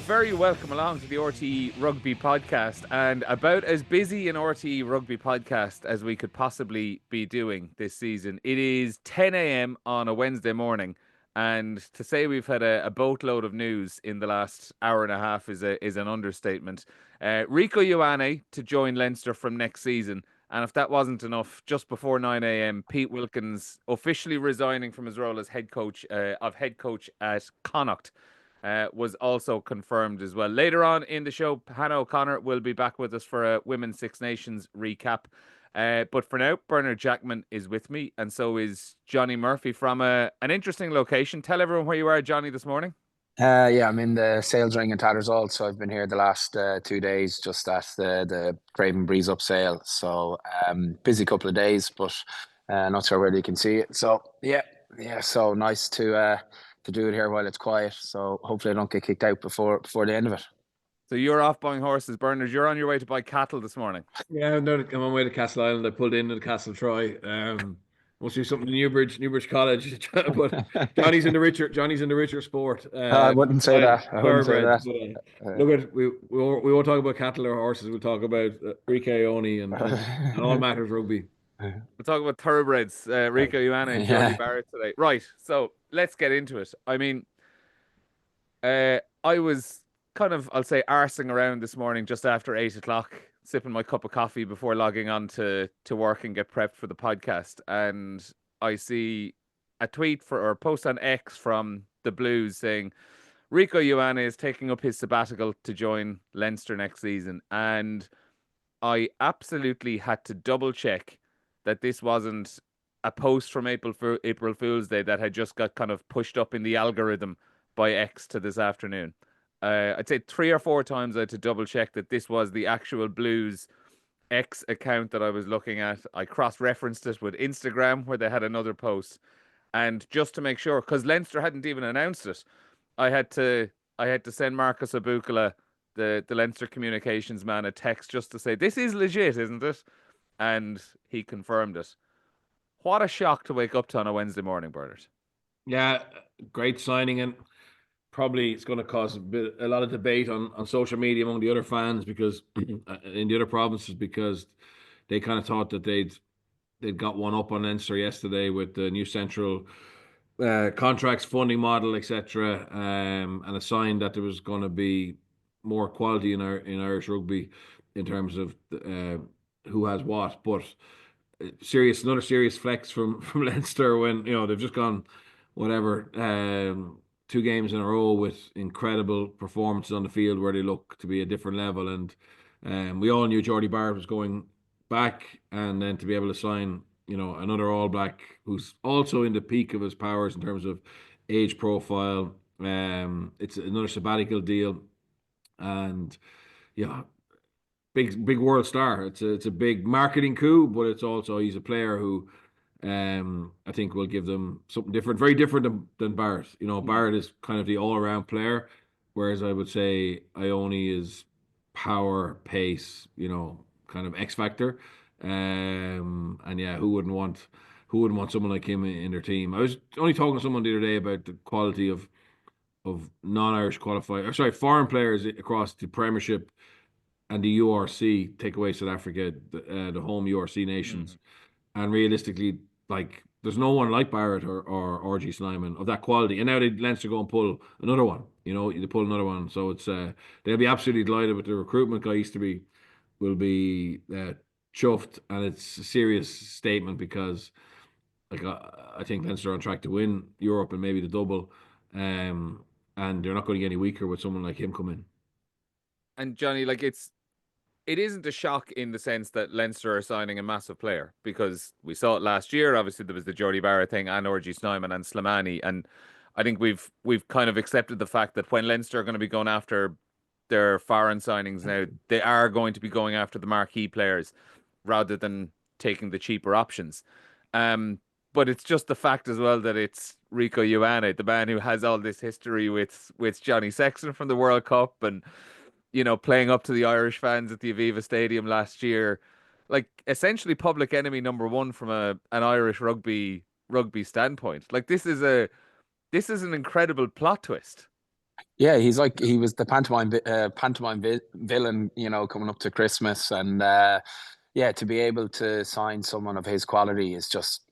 very welcome along to the RTÉ Rugby podcast, and about as busy an RTÉ Rugby podcast as we could possibly be doing this season. It is 10 a.m. on a Wednesday morning, and to say we've had a boatload of news in the last hour and a half is an understatement. Rieko Ioane to join Leinster from next season, and if that wasn't enough, just before 9 a.m., Pete Wilkins officially resigning from his role as head coach at Connacht. Was also confirmed as well. Later on in the show, Hannah O'Connor will be back with us for a Women's Six Nations recap. But for now, Bernard Jackman is with me, and so is Johnny Murphy from an interesting location. Tell everyone where you are, Johnny, this morning. Yeah, I'm in the sales ring in Tattersall, so I've been here the last 2 days just at the Craven Breeze Up sale. So busy couple of days, but not sure whether you can see it. So yeah, so nice to do it here while it's quiet. So hopefully I don't get kicked out before the end of it. So you're off buying horses, Bernard. You're on your way to buy cattle this morning. Yeah, I'm on my way to Castle Island. I pulled into the Castle Troy. Must do something in Newbridge College. But Johnny's in the richer sport. I wouldn't say that. Look, we won't talk about cattle or horses. We'll talk about Rieko Ioane and all matters rugby. We'll talk about thoroughbreds, Rieko Ioane and Jordie Barrett today. Right, so let's get into it. I mean, I was kind of, I'll say, arsing around this morning just after 8 o'clock, sipping my cup of coffee before logging on to work and get prepped for the podcast. And I see a tweet or a post on X from the Blues saying, Rieko Ioane is taking up his sabbatical to join Leinster next season. And I absolutely had to double check that this wasn't a post from April Fool's Day that had just got kind of pushed up in the algorithm by X to this afternoon. I'd say 3 or 4 times I had to double check that this was the actual Blues X account that I was looking at. I cross-referenced it with Instagram where they had another post. And just to make sure, because Leinster hadn't even announced it, I had to send Marcus Abukala, the Leinster communications man, a text just to say, this is legit, isn't it? And he confirmed it. What a shock to wake up to on a Wednesday morning, Bernard. Yeah, great signing, and probably it's going to cause a lot of debate on social media among the other fans because in the other provinces, because they kind of thought that they'd got one up on Leinster yesterday with the new central contracts, funding model, etc., and a sign that there was going to be more quality in Irish rugby in terms of who has what. But another serious flex from Leinster when they've just gone whatever 2 games in a row with incredible performances on the field where they look to be a different level. And we all knew Jordie Barrett was going back, and then to be able to sign another All Black who's also in the peak of his powers in terms of age profile. It's another sabbatical deal, and yeah, big world star. It's a big marketing coup, but it's also he's a player who I think will give them something different, very different than Barrett. Barrett is kind of the all-around player, whereas I would say Ioane is power, pace, kind of X factor. And yeah, who wouldn't want someone like him in their team? I was only talking to someone the other day about the quality of non-Irish foreign players across the Premiership and the URC, take away South Africa, the home URC nations. And realistically, like, there's no one like Barrett or RG Snyman of that quality. And now Leinster go and pull another one. They pull another one. So it's they'll be absolutely delighted with the recruitment guys will be chuffed, and it's a serious statement because I think Leinster are on track to win Europe and maybe the double. And they're not going to get any weaker with someone like him come in. And Johnny, it isn't a shock in the sense that Leinster are signing a massive player, because we saw it last year. Obviously, there was the Jordie Barrett thing and RG Snyman and Slimani. And I think we've kind of accepted the fact that when Leinster are going to be going after their foreign signings now, they are going to be going after the marquee players rather than taking the cheaper options. But it's just the fact as well that it's Rieko Ioane, the man who has all this history with Johnny Sexton from the World Cup and playing up to the Irish fans at the Aviva Stadium last year, like essentially public enemy number 1 from an Irish rugby standpoint. Like this is an incredible plot twist. Yeah, he was the pantomime villain, coming up to Christmas, and yeah, to be able to sign someone of his quality is just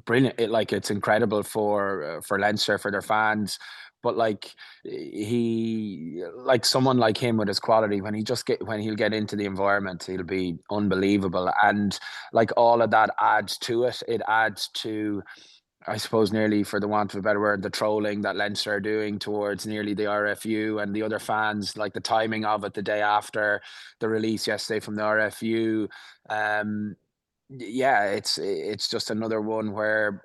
brilliant. It's incredible for Leinster, for their fans, but someone like him with his quality, when he'll get into the environment, he'll be unbelievable, and all of that adds to it. It adds to, I suppose, nearly, for the want of a better word, the trolling that Leinster are doing towards nearly the RFU and the other fans, like the timing of it, the day after the release yesterday from the RFU. Yeah, it's just another one where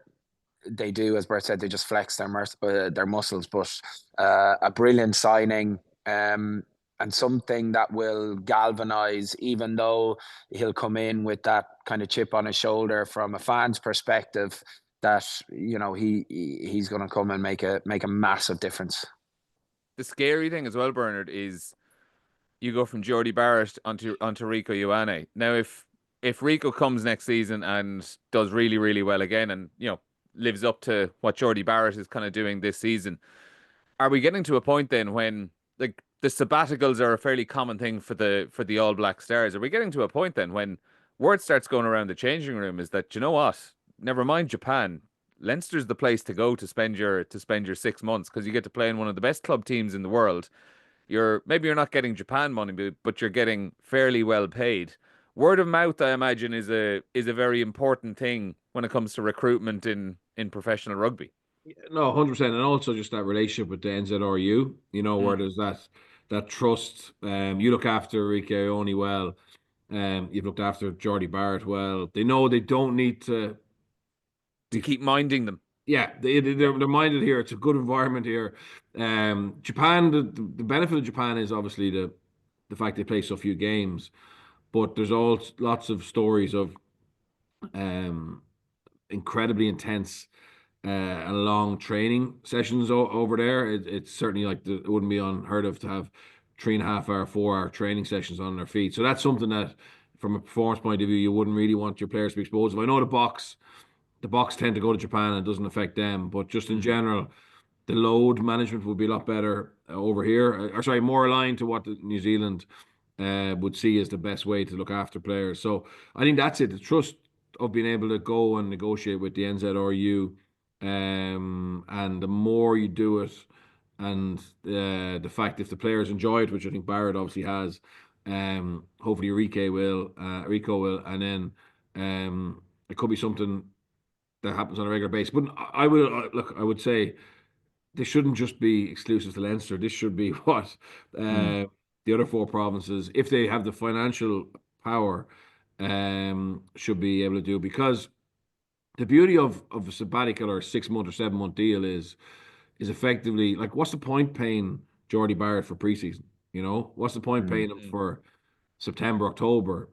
they do, as Bert said, they just flex their muscles. But a brilliant signing, and something that will galvanize, even though he'll come in with that kind of chip on his shoulder from a fan's perspective, that he's going to come and make a massive difference. The scary thing as well, Bernard, is you go from Jordie Barrett onto Rieko Ioane. Now, if Rieko comes next season and does really, really well again, and lives up to what Jordie Barrett is kind of doing this season, are we getting to a point then when the sabbaticals are a fairly common thing for the All Black Stars? Are we getting to a point then when word starts going around the changing room is that, you know what? Never mind Japan. Leinster's the place to go to spend your 6 months, because you get to play in one of the best club teams in the world. You're not getting Japan money, but you're getting fairly well paid. Word of mouth, I imagine, is a very important thing when it comes to recruitment in professional rugby. No, 100%, and also just that relationship with the NZRU. Where there's that trust. You look after Rieko Ioane well. You've looked after Jordie Barrett well. They know they don't need to keep minding them. Yeah, they're minded here. It's a good environment here. Japan, the benefit of Japan is obviously the fact they play so few games, but there's lots of stories of incredibly intense and long training sessions over there. It's certainly it wouldn't be unheard of to have 3.5 hour, 4 hour training sessions on their feet. So that's something that, from a performance point of view, you wouldn't really want your players to be exposed to. I know the Boks tend to go to Japan and it doesn't affect them, but just in general, the load management would be a lot better over here. Or sorry, more aligned to what New Zealand would see as the best way to look after players. So I think that's it. The trust of being able to go and negotiate with the NZRU, and the more you do it, and the fact if the players enjoy it, which I think Barrett obviously has, hopefully Rieko will, and then it could be something that happens on a regular basis. But I would say this shouldn't just be exclusive to Leinster. This should be what the other 4 provinces, if they have the financial power, should be able to do. Because the beauty of a sabbatical or a 6-month or 7-month deal is effectively, what's the point paying Jordie Barrett for preseason? What's the point paying him for September, October?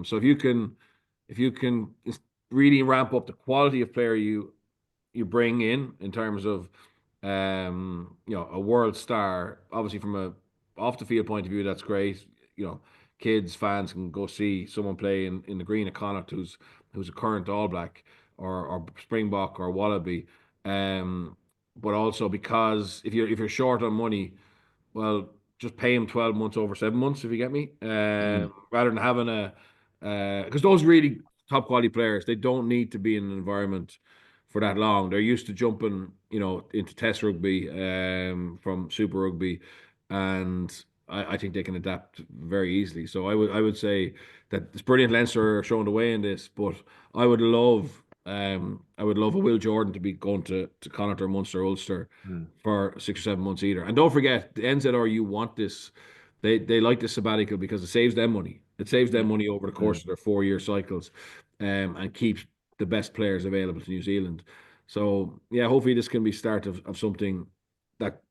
So if you can really ramp up the quality of player you bring in terms of a world star, obviously from a off the field point of view, that's great. Kids, fans can go see someone play in the green at Connacht who's a current All Black or Springbok or Wallaby. But also, because if you're short on money, well, just pay him 12 months over 7 months, if you get me. Rather than having because those really top quality players, they don't need to be in an environment for that long. They're used to jumping, into Test rugby from Super Rugby, and I think they can adapt very easily. So I would say that it's brilliant Leinster are showing the way in this, but I would love a Will Jordan to be going to Connacht or Munster or Ulster for 6 or 7 months either. And don't forget, the NZRU want this. They like this sabbatical because it saves them money. It saves them money over the course of their 4-year cycles, and keeps the best players available to New Zealand. So yeah, hopefully this can be start of something that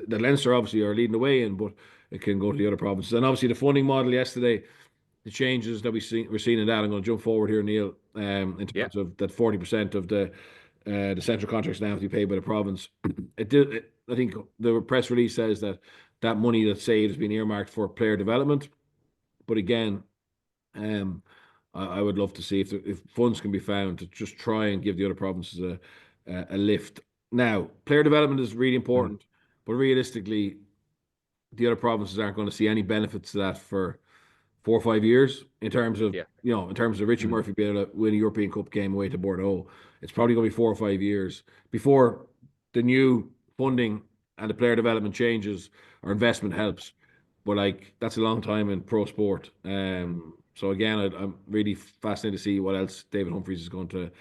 Leinster obviously are leading the way in, but it can go to the other provinces. And obviously the funding model yesterday, the changes that we're seeing in that. I'm going to jump forward here, Neil, in terms of that 40% of the central contracts now have to be paid by the province. I think the press release says that money that's saved has been earmarked for player development. But again, I would love to see if funds can be found to just try and give the other provinces a lift. Now, player development is really important. but realistically, the other provinces aren't going to see any benefits to that for 4 or 5 years in terms of in terms of Richie Murphy being able to win a European Cup game away to Bordeaux. It's probably going to be 4 or 5 years before the new funding and the player development changes or investment helps. But like, that's a long time in pro sport. So again, I'm really fascinated to see what else David Humphreys is going to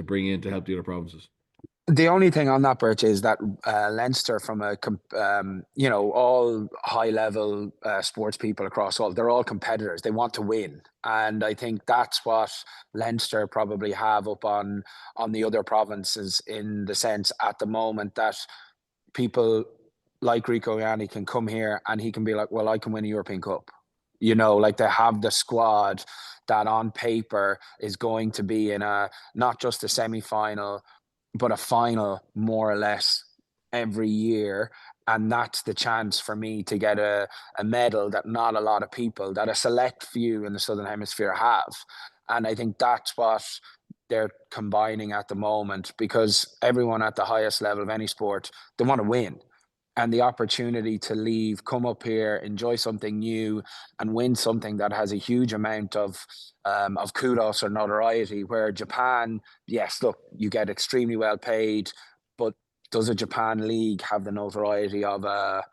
bring in to help the other provinces. The only thing on that, Birch, is that Leinster, from all high level sports people across they're all competitors. They want to win, and I think that's what Leinster probably have up on the other provinces, in the sense at the moment that people like Rieko Ioane can come here and he can be like, well, I can win a European Cup. Like, they have the squad that on paper is going to be in not just a semi-final, but a final more or less every year. And that's the chance for me to get a medal that not a lot of people, that a select few in the Southern Hemisphere have. And I think that's what they're combining at the moment, because everyone at the highest level of any sport, they want to win. And the opportunity to leave, come up here, enjoy something new, and win something that has a huge amount of kudos or notoriety. Where Japan, yes, look, you get extremely well paid, but does a Japan league have the notoriety of a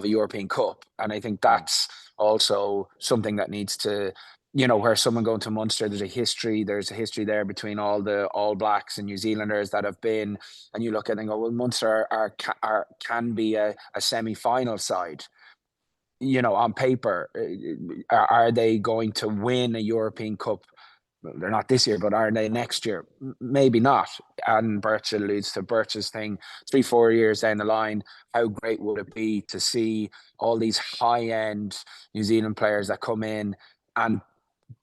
European Cup? And I think that's also something that needs to, where someone going to Munster, there's a history there between all the All Blacks and New Zealanders that have been, and you look at it and go, well, Munster can be a semi-final side. On paper, are they going to win a European Cup? Well, they're not this year, but are they next year? Maybe not. And Birch alludes to Birch's thing, 3-4 years down the line, how great would it be to see all these high-end New Zealand players that come in and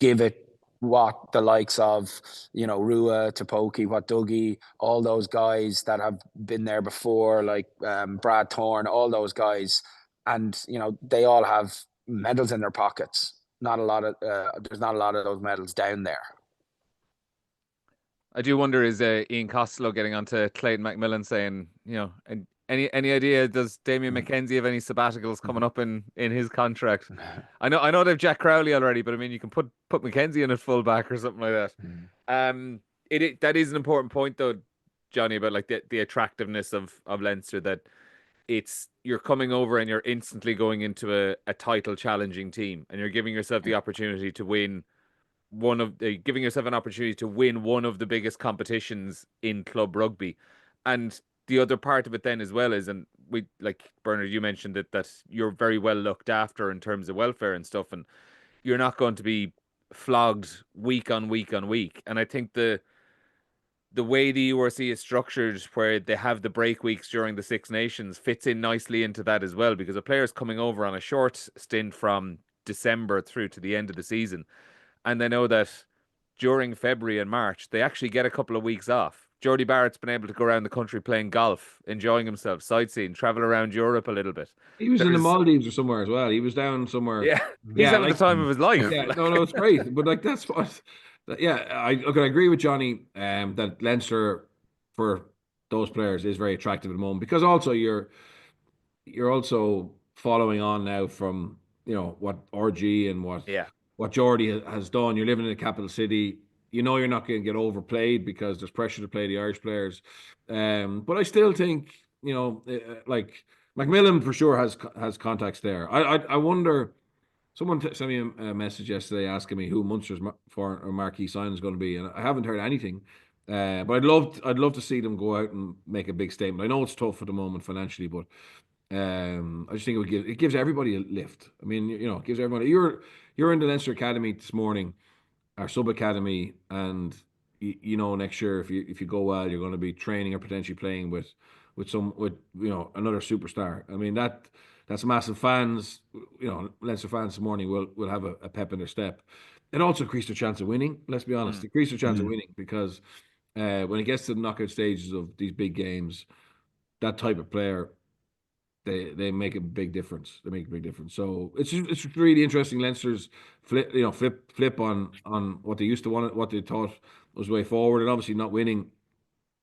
give it what the likes of, Rua, Topoki, what Dougie, all those guys that have been there before, like Brad Thorne, all those guys. And, they all have medals in their pockets. There's not a lot of those medals down there. I do wonder, is Ian Costello getting onto Clayton McMillan saying, and any idea, does Damien McKenzie have any sabbaticals coming up in his contract? I know they've Jack Crowley already, but I mean, you can put McKenzie in at fullback or something like that. That is an important point though, Johnny, about like the attractiveness of Leinster, that you're coming over and you're instantly going into a title challenging team, and you're giving yourself the opportunity to win giving yourself an opportunity to win one of the biggest competitions in club rugby. And the other part of it then as well is, and we, like Bernard, you mentioned that you're very well looked after in terms of welfare and stuff, and you're not going to be flogged week on week on week. And I think the way the URC is structured, where they have the break weeks during the Six Nations, fits in nicely into that as well, because a player's coming over on a short stint from December through to the end of the season, and they know that during February and March, they actually get a couple of weeks off. Jordie Barrett's been able to go around the country playing golf, enjoying himself, sightseeing, travel around Europe a little bit. He was in the Maldives or somewhere as well. He was down somewhere. Yeah, he's having the time of his life. Yeah, no, it's great. But like, that's what. Yeah, I agree with Johnny. That Leinster, for those players, is very attractive at the moment, because also you're also following on now from what RG and what Jordie has done. You're living in the capital city. You're not going to get overplayed because there's pressure to play the Irish players. But I still think, like McMillan for sure has contacts there. I wonder. Someone sent me a message yesterday asking me who Munster's marquee sign is going to be, and I haven't heard anything. But I'd love to see them go out and make a big statement. I know it's tough at the moment financially, but I just think it gives everybody a lift. I mean, it gives everybody. You're in the Leinster Academy this morning, our sub academy, and next year if you go well, you're going to be training or potentially playing with another superstar. I mean, that's massive. Fans, Leinster fans this morning will have a pep in their step. It also increased their chance of winning. Let's be honest, increased their chance of winning, because when it gets to the knockout stages of these big games, that type of player, they make a big difference. They make a big difference. So it's really interesting. Leinster's flip on what they used to want, what they thought was the way forward, and obviously not winning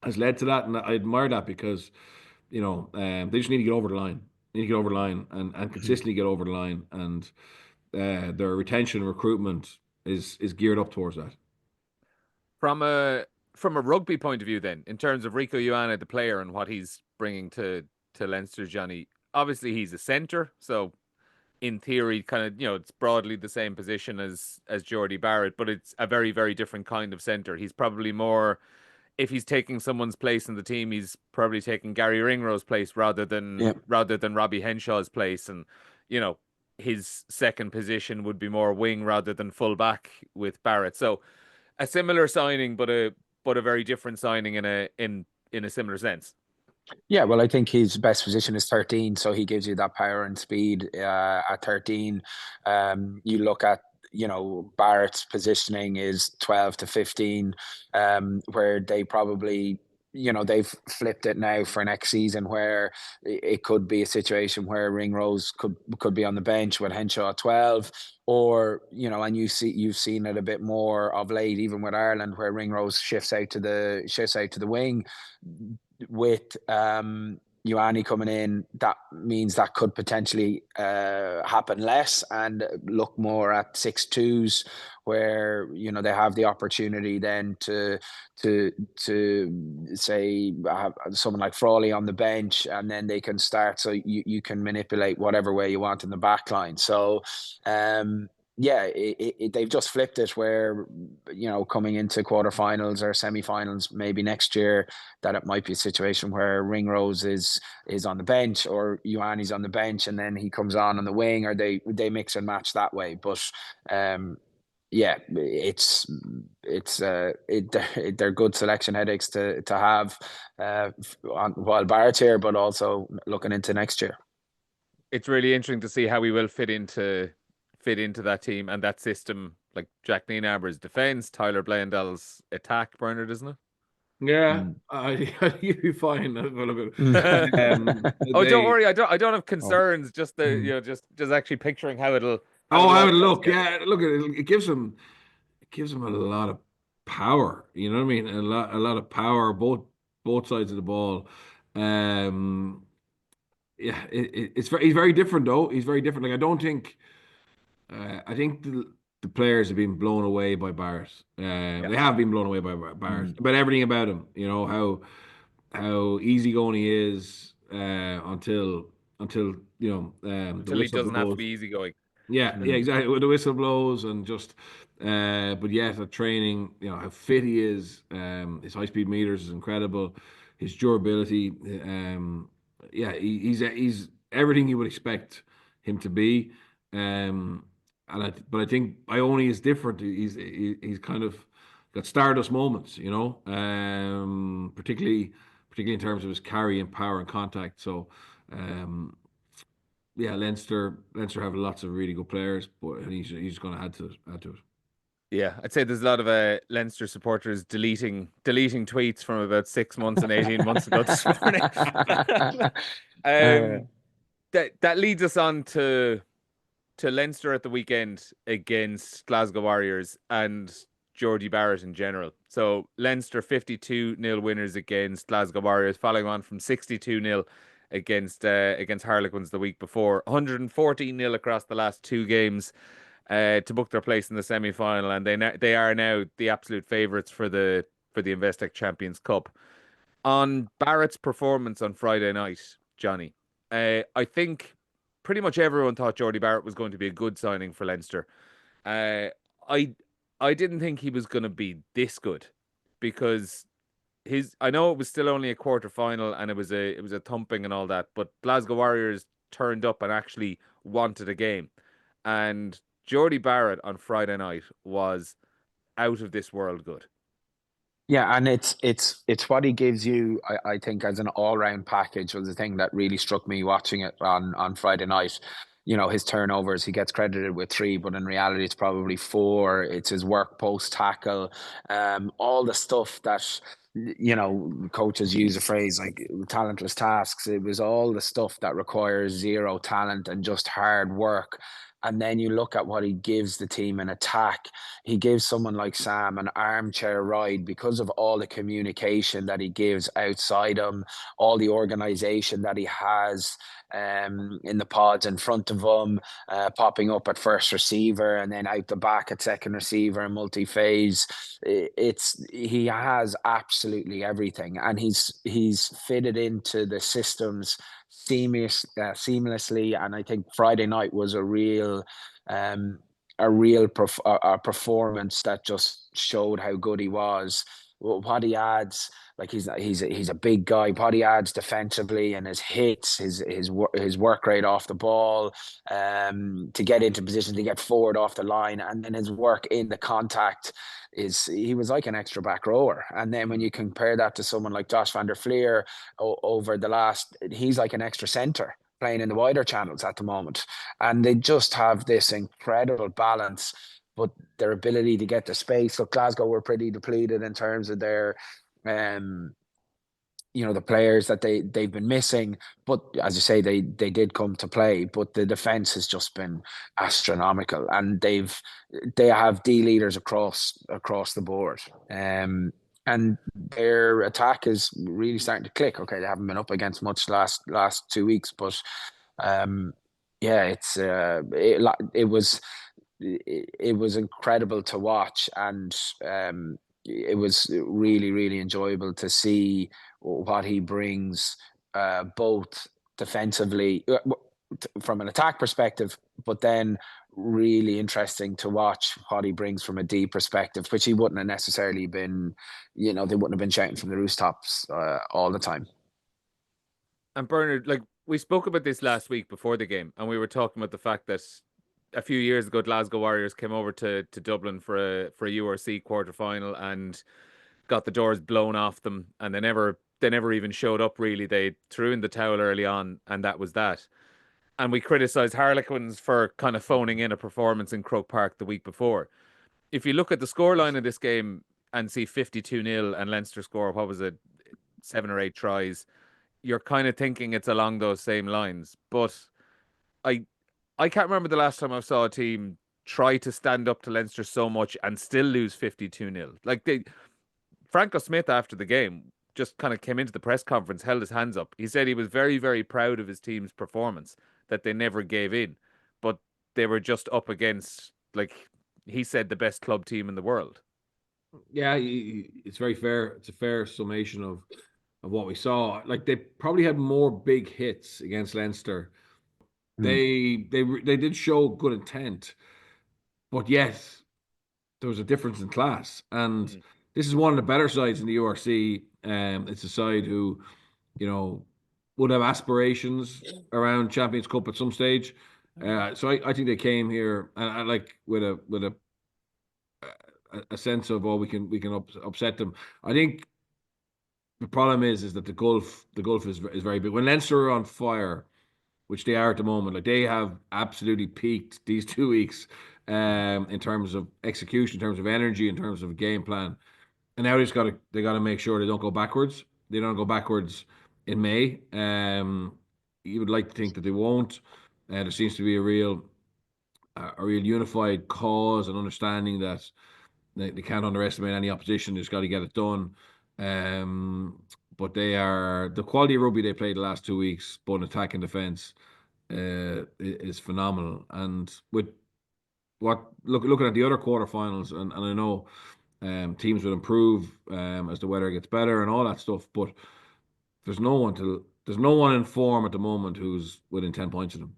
has led to that. And I admire that, because they just need to get over the line. They need to get over the line and consistently get over the line, and their retention and recruitment is geared up towards that. From a rugby point of view, then, in terms of Rieko Ioane, the player, and what he's bringing to Leinster, Johnny, obviously he's a centre, so in theory, kind of, it's broadly the same position as Jordie Barrett, but it's a very, very different kind of centre. He's probably more, if he's taking someone's place in the team, he's probably taking Gary Ringrose' place rather than Robbie Henshaw's place, and his second position would be more wing rather than full back with Barrett. So a similar signing, but a very different signing in a similar sense. Yeah, well, I think his best position is 13, so he gives you that power and speed at 13. You look at, Barrett's positioning is 12 to 15, where they probably, they've flipped it now for next season, where it could be a situation where Ringrose could be on the bench with Henshaw at 12, or, and you've seen it a bit more of late, even with Ireland, where Ringrose shifts out to the wing. With Ioane coming in, that means that could potentially happen less and look more at 6-2s, where they have the opportunity then to say have someone like Frawley on the bench, and then they can start, so you can manipulate whatever way you want in the back line. So they've just flipped it, where coming into quarterfinals or semi-finals maybe next year, that it might be a situation where Ringrose is on the bench, or Ioane's on the bench and then he comes on the wing, or they mix and match that way. But they're good selection headaches to have while Barrett's here, but also looking into next year. It's really interesting to see how we will fit into that team and that system, like Jack Nienaber's defense, Tyler Blandell's attack, Bernard, isn't it? Yeah, you'll be fine. Don't worry, I don't have concerns. Just just actually picturing how it'll. How it'll look. Yeah, look, it gives them a lot of power. You know what I mean? A lot of power, both sides of the ball. He's very different though. He's very different. Like, I don't think. I think the players have been blown away by Barrett. They have been blown away by Barrett. About everything about him. How easygoing he is until he doesn't have to be easygoing. Yeah, exactly. With the whistle blows and just, but yet at training, how fit he is. His high speed meters is incredible. His durability, he's everything you would expect him to be. But I think Ioane is different. He's kind of got Stardust moments, particularly in terms of his carry and power and contact. So, Leinster have lots of really good players, but he's going to add to it. Yeah, I'd say there's a lot of Leinster supporters deleting tweets from about 6 months and 18 months ago this morning. That leads us on to Leinster at the weekend against Glasgow Warriors and Jordie Barrett in general. So Leinster 52-0 winners against Glasgow Warriors, following on from 62-0 against Harlequins the week before. 114-0 across the last 2 games to book their place in the semi-final, and they are now the absolute favourites for the Investec Champions Cup. On Barrett's performance on Friday night, Johnny, I think pretty much everyone thought Jordie Barrett was going to be a good signing for Leinster. I didn't think he was going to be this good, because I know it was still only a quarter final and it was a thumping and all that, but Glasgow Warriors turned up and actually wanted a game. And Jordie Barrett on Friday night was out of this world good. Yeah, and it's what he gives you, I think, as an all-round package was the thing that really struck me watching it on Friday night. His turnovers, he gets credited with 3, but in reality it's probably 4. It's his work post tackle, all the stuff that, coaches use a phrase like talentless tasks. It was all the stuff that requires zero talent and just hard work. And then you look at what he gives the team in attack. He gives someone like Sam an armchair ride because of all the communication that he gives outside him, all the organization that he has in the pods in front of him, popping up at first receiver and then out the back at second receiver and multi-phase. He has absolutely everything, and he's fitted into the systems seamlessly. And I think Friday night was a real performance that just showed how good he was. What he adds, like he's a big guy. What he adds defensively and his hits, his work rate off the ball, to get into position, to get forward off the line, and then his work in the contact he was like an extra back rower. And then when you compare that to someone like Josh van der Fleer over the last, he's like an extra centre playing in the wider channels at the moment. And they just have this incredible balance, but their ability to get the space. Look, Glasgow were pretty depleted in terms of their the players that they've been missing, but as you say, they did come to play. But the defense has just been astronomical, and they have D leaders across the board. And their attack is really starting to click. Okay, they haven't been up against much last 2 weeks, but it was incredible to watch, and it was really, really enjoyable to see what he brings, both defensively from an attack perspective, but then really interesting to watch what he brings from a D perspective, which he wouldn't have necessarily been, they wouldn't have been shouting from the rooftops all the time. And Bernard, like we spoke about this last week before the game, and we were talking about the fact that a few years ago, Glasgow Warriors came over to Dublin for a URC quarterfinal and got the doors blown off them, and they never even showed up really. They threw in the towel early on, and that was that. And we criticised Harlequins for kind of phoning in a performance in Croke Park the week before. If you look at the scoreline of this game and see 52-0 and Leinster score, what was it, 7 or 8 tries, you're kind of thinking it's along those same lines. But I can't remember the last time I saw a team try to stand up to Leinster so much and still lose 52-0. Like Franco Smith after the game just kind of came into the press conference, held his hands up. He said he was very, very proud of his team's performance, that they never gave in, but they were just up against, like he said, the best club team in the world. Yeah, it's very fair. It's a fair summation of what we saw. Like they probably had more big hits against Leinster. They did show good intent, but yes, there was a difference in class. And this is one of the better sides in the URC. It's a side who, would have aspirations around Champions Cup at some stage. So I think they came here and like with a sense of, we can upset them. I think the problem is that the gulf is very big. When Leinster are on fire, which they are at the moment, like they have absolutely peaked these 2 weeks in terms of execution, in terms of energy, in terms of game plan. And now they got to make sure they don't go backwards. They don't go backwards in May. You would like to think that they won't. There seems to be a real unified cause and understanding that they can't underestimate any opposition. They just got to get it done. But the quality of rugby they played the last 2 weeks, both attack and defence, is phenomenal. And with looking at the other quarterfinals, and I know teams will improve as the weather gets better and all that stuff, but there's no one in form at the moment who's within 10 points of them.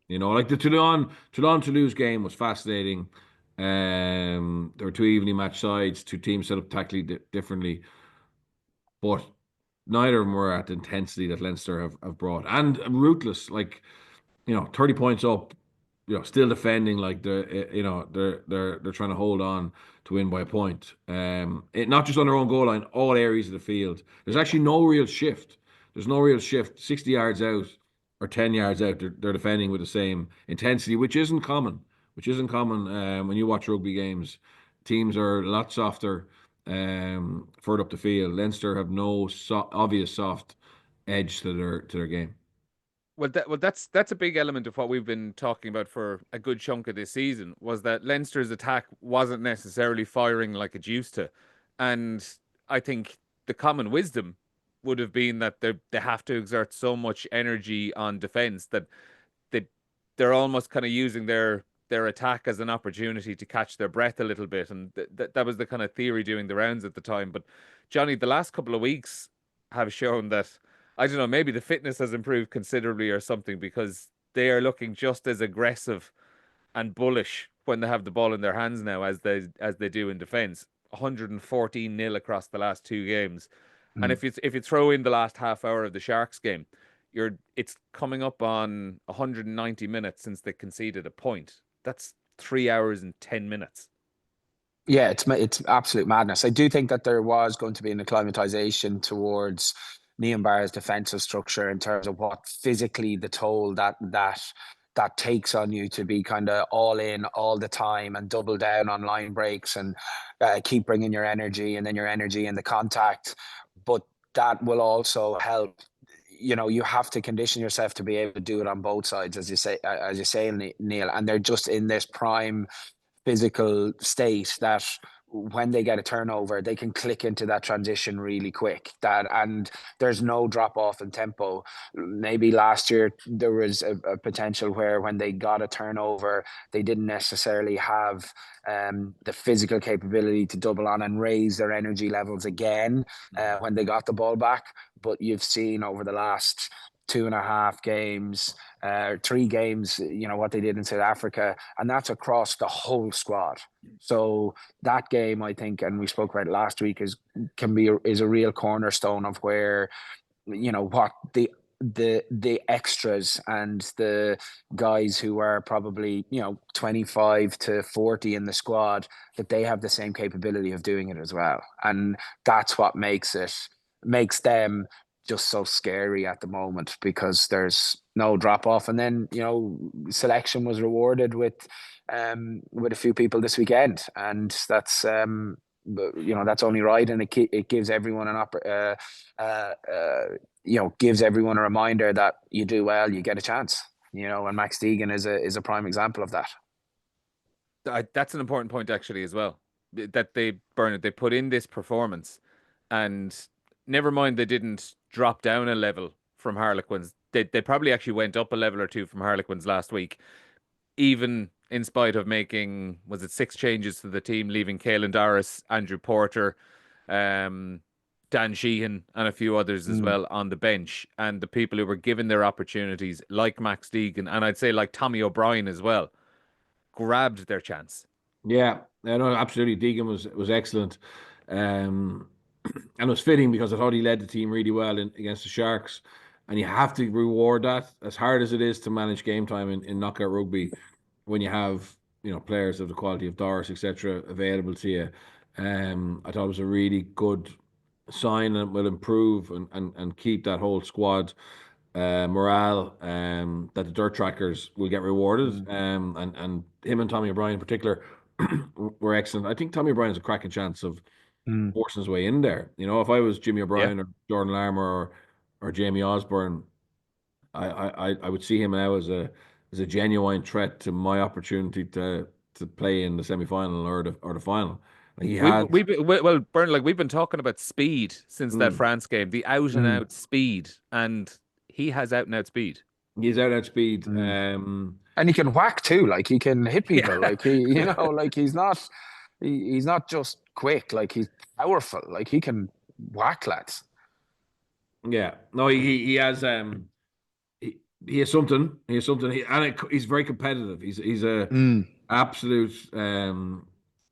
Like the Toulon-Toulouse game was fascinating. There were 2 evenly matched sides, 2 teams set up tactically differently, but neither of them were at the intensity that Leinster have brought, and ruthless. Like 30 points up, still defending like they're trying to hold on to win by a point. Not just on their own goal line, all areas of the field. There's actually no real shift. There's no real shift. 60 yards out or 10 yards out, they're defending with the same intensity, which isn't common. When you watch rugby games. Teams are a lot softer further up the field. Leinster have no obvious soft edge to their game. That's a big element of what we've been talking about for a good chunk of this season, was that Leinster's attack wasn't necessarily firing like it used to. And I think the common wisdom would have been that they have to exert so much energy on defense that they they're almost kind of using their attack as an opportunity to catch their breath a little bit. And that was the kind of theory doing the rounds at the time. But Johnny, the last couple of weeks have shown that, I don't know, maybe the fitness has improved considerably or something, because they are looking just as aggressive and bullish when they have the ball in their hands now as they do in defence. 114-0 across the last two games. And if you throw in the last half hour of the Sharks game, it's coming up on 190 minutes since they conceded a point. That's 3 hours and 10 minutes. Yeah, it's absolute madness. I do think that there was going to be an acclimatization towards Liam Barr's defensive structure in terms of what physically the toll that takes on you to be kind of all in all the time and double down on line breaks and keep bringing your energy and then your energy in the contact. But that will also help. You have to condition yourself to be able to do it on both sides, as you say, Neil. And they're just in this prime physical state that when they get a turnover, they can click into that transition really quick. And there's no drop off in tempo. Maybe last year there was a potential where when they got a turnover, they didn't necessarily have the physical capability to double on and raise their energy levels again when they got the ball back. But you've seen over the last 2.5 games, 3 games, what they did in South Africa, and that's across the whole squad. So that game, I think, and we spoke about it last week, is a real cornerstone of where, what the extras and the guys who are probably 25 to 40 in the squad, that they have the same capability of doing it as well. And that's what makes them just so scary at the moment, because there's no drop off. And then selection was rewarded with a few people this weekend, and that's that's only right, and it gives everyone gives everyone a reminder that you do well, you get a chance. And Max Deegan is a prime example of that. That's an important point actually as well, that they put in this performance, and never mind they didn't drop down a level from Harlequins. They probably actually went up a level or two from Harlequins last week, even in spite of making, was it 6 changes to the team, leaving Caelan Doris, Andrew Porter, Dan Sheehan, and a few others as well on the bench. And the people who were given their opportunities, like Max Deegan, and I'd say like Tommy O'Brien as well, grabbed their chance. Yeah, no, absolutely. Deegan was excellent. And it was fitting because I thought he led the team really well against the Sharks. And you have to reward that, as hard as it is to manage game time in knockout rugby, when you have players of the quality of Doris, etc., available to you. I thought it was a really good sign, and will improve and keep that whole squad morale, that the dirt trackers will get rewarded. And him and Tommy O'Brien in particular were excellent. I think Tommy O'Brien has a cracking chance of forcing his way in there. If I was Jimmy O'Brien or Jordan Larmour or Jamie Osborne, I would see him now as a genuine threat to my opportunity to play in the semi-final or the final. Bern, we've been talking about speed since that France game, the out and out speed, and he has out and out speed. He's out and out speed, and he can whack too. Like, he can hit people. Like, he, like, he's not just quick. Like, he's powerful. Like, he can whack lads. Yeah, no, he has he has something. He's very competitive. He's a absolute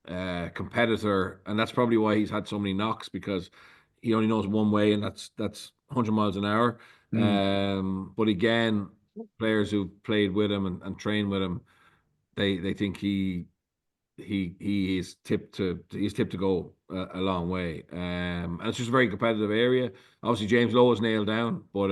competitor, and that's probably why he's had so many knocks, because he only knows one way, and that's 100 miles an hour. But again, players who played with him and trained with him, they think he is tipped to go a long way. And it's just a very competitive area. Obviously, James Lowe is nailed down, but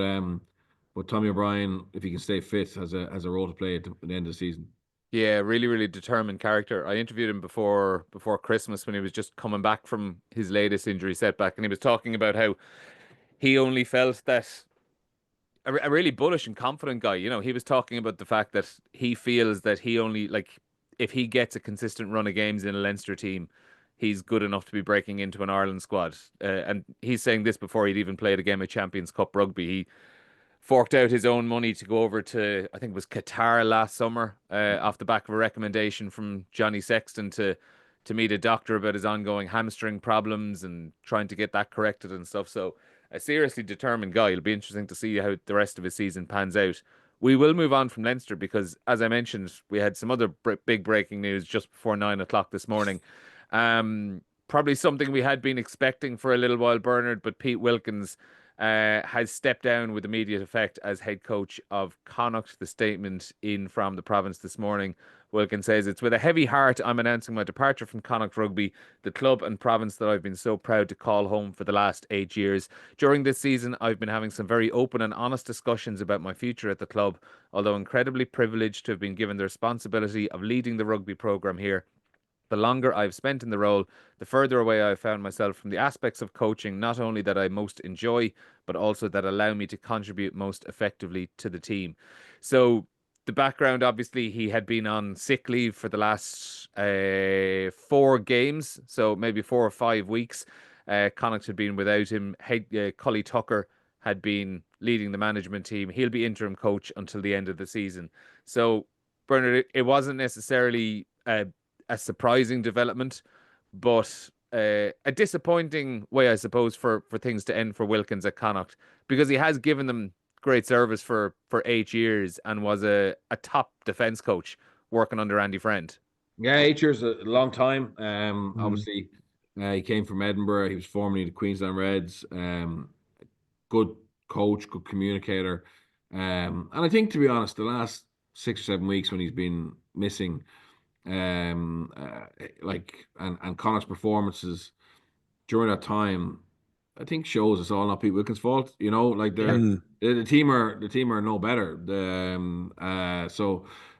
Tommy O'Brien, if he can stay fit, has a role to play at the end of the season. Yeah, really, really determined character. I interviewed him before Christmas when he was just coming back from his latest injury setback, and he was talking about how he only felt that a really bullish and confident guy. You know, he was talking about the fact that he feels that he only like if he gets a consistent run of games in a Leinster team, he's good enough to be breaking into an Ireland squad. And he's saying this before he'd even played a game of Champions Cup rugby. He forked out his own money to go over to, I think it was Qatar last summer, off the back of a recommendation from Johnny Sexton to meet a doctor about his ongoing hamstring problems and trying to get that corrected and stuff. So a seriously determined guy. It'll be interesting to see how the rest of his season pans out. We will move on from Leinster because, as I mentioned, we had some other big breaking news just before 9 o'clock this morning. Probably something we had been expecting for a little while, Bernard, but Pete Wilkins has stepped down with immediate effect as head coach of Connacht. The statement in from the province this morning, Wilkins says, "It's with a heavy heart I'm announcing my departure from Connacht Rugby, the club and province that I've been so proud to call home for the last 8 years. During this season, I've been having some very open and honest discussions about my future at the club, although incredibly privileged to have been given the responsibility of leading the rugby programme here. The longer I've spent in the role, the further away I've found myself from the aspects of coaching, not only that I most enjoy, but also that allow me to contribute most effectively to the team." So the background, obviously, he had been on sick leave for the last 4 games, so maybe 4 or 5 weeks. Connacht had been without him. Cully Tucker had been leading the management team. He'll be interim coach until the end of the season. So, Bernard, it wasn't necessarily a surprising development, but a disappointing way, I suppose, for things to end for Wilkins at Connacht, because he has given them great service for 8 years and was a top defence coach working under Andy Friend. Yeah, 8 years is a long time. Obviously, he came from Edinburgh. He was formerly the Queensland Reds. Good coach, good communicator. And I think, to be honest, the last 6 or 7 weeks when he's been missing, and Connacht's performances during that time, I think shows it's all not Pete Wilkins' fault. You know, like the team are no better.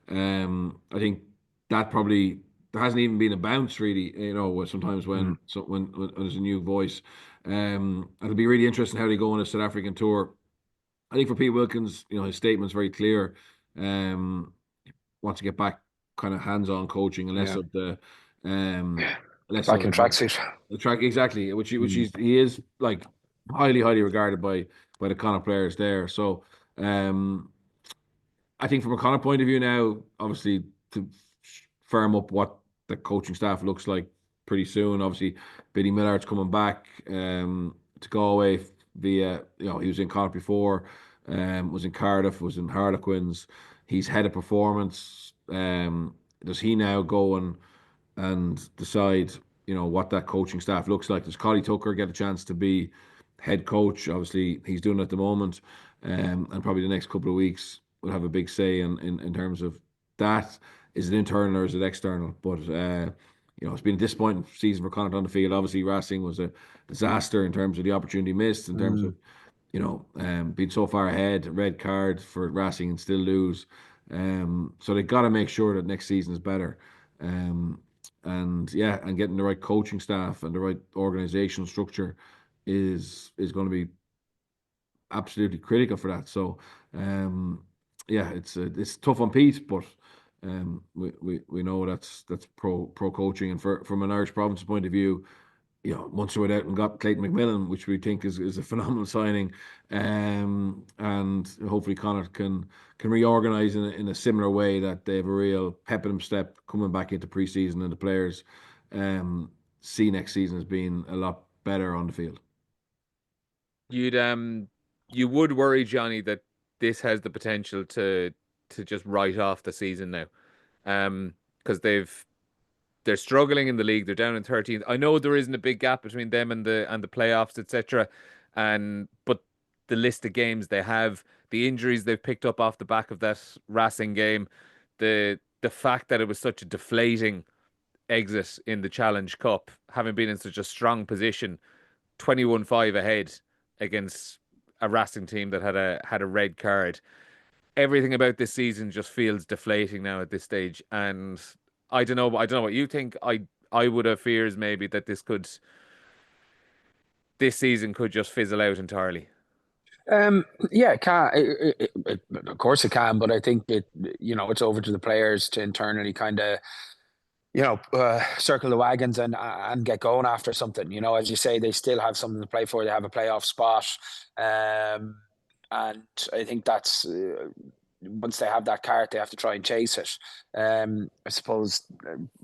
I think that probably there hasn't even been a bounce really. You know, sometimes when there's a new voice, it'll be really interesting how they go on a South African tour. I think for Pete Wilkins, you know, his statement's very clear. Wants to get back kind of hands-on coaching and less of the less back in tracksuit. tracksuit. The track exactly, which he is like highly regarded by the Connacht players there. So I think from a Connacht point of view now, obviously to firm up what the coaching staff looks like pretty soon. Obviously, Billy Millard's coming back to Galway via, you know, he was in Connacht before, was in Cardiff, was in Harlequins. He's head of performance. Does he now go and decide, you know, what that coaching staff looks like? Does Collie Tucker get a chance to be head coach? Obviously, he's doing it at the moment, and probably the next couple of weeks will have a big say in terms of that. Is it internal or is it external? But you know, it's been a disappointing season for Connacht on the field. Obviously, Racing was a disaster in terms of the opportunity missed, in terms of, you know, being so far ahead, red card for Racing and still lose. So they got to make sure that next season is better. And getting the right coaching staff and the right organizational structure is going to be absolutely critical for that. So it's tough on Pete, but we know that's pro coaching, and from an Irish province point of view, you know, Munster went out and got Clayton McMillan, which we think is a phenomenal signing, and hopefully Connacht can reorganise in a similar way, that they have a real pep in them step coming back into pre-season, and the players see next season as being a lot better on the field. You would worry, Johnny, that this has the potential to just write off the season now, because they're struggling in the league. They're down in 13th. I know there isn't a big gap between them and the playoffs, etc. But the list of games they have, the injuries they've picked up off the back of that Racing game, the fact that it was such a deflating exit in the Challenge Cup, having been in such a strong position, 21-5 ahead against a Racing team that had a red card. Everything about this season just feels deflating now at this stage, and I don't know what you think. I would have fears maybe that this season could just fizzle out entirely. Yeah, it can. Of course it can, but I think it's over to the players to internally kind of, circle the wagons and get going after something. As you say, they still have something to play for. They have a playoff spot, um, and I think that's once they have that card, they have to try and chase it. I suppose,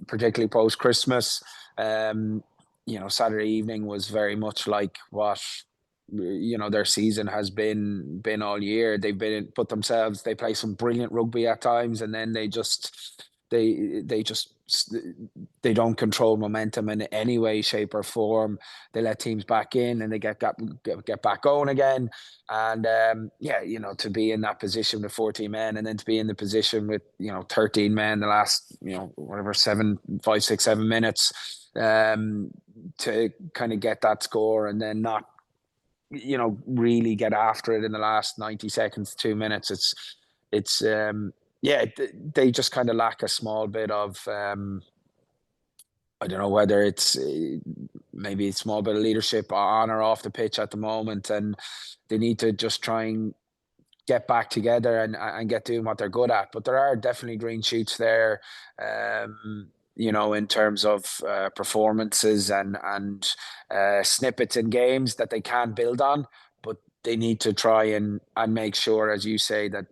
particularly post Christmas, Saturday evening was very much like what their season has been all year. They play some brilliant rugby at times, and then they just they don't control momentum in any way, shape, or form. They let teams back in, and they get back going again. And to be in that position with 14 men, and then to be in the position with 13 men the last whatever 7 to kind of get that score, and then not really get after it in the last 90 seconds, 2 minutes. It's they just kind of lack a small bit of I don't know whether it's maybe a small bit of leadership on or off the pitch at the moment, and they need to just try and get back together and get doing what they're good at. But there are definitely green shoots there, in terms of performances and snippets in games that they can build on. But they need to try and make sure, as you say, that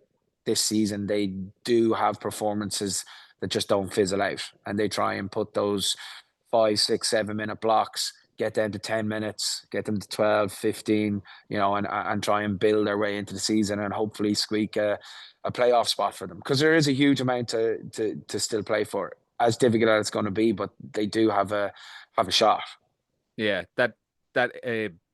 this season they do have performances that just don't fizzle out, and they try and put those 5, 6, 7 minute blocks, get them to 10 minutes, get them to 12, 15, and try and build their way into the season and hopefully squeak a playoff spot for them. Because there is a huge amount to still play for, as difficult as it's going to be, but they do have a shot. Yeah, that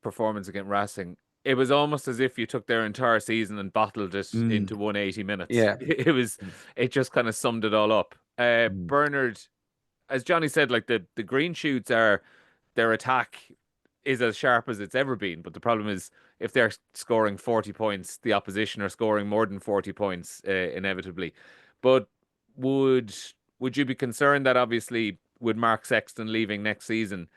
performance against Racing, it was almost as if you took their entire season and bottled it into 180 minutes. Yeah. It just kind of summed it all up. Bernard, as Johnny said, like the green shoots are their attack is as sharp as it's ever been. But the problem is if they're scoring 40 points, the opposition are scoring more than 40 points inevitably. But would you be concerned that obviously with Mark Sexton leaving next season,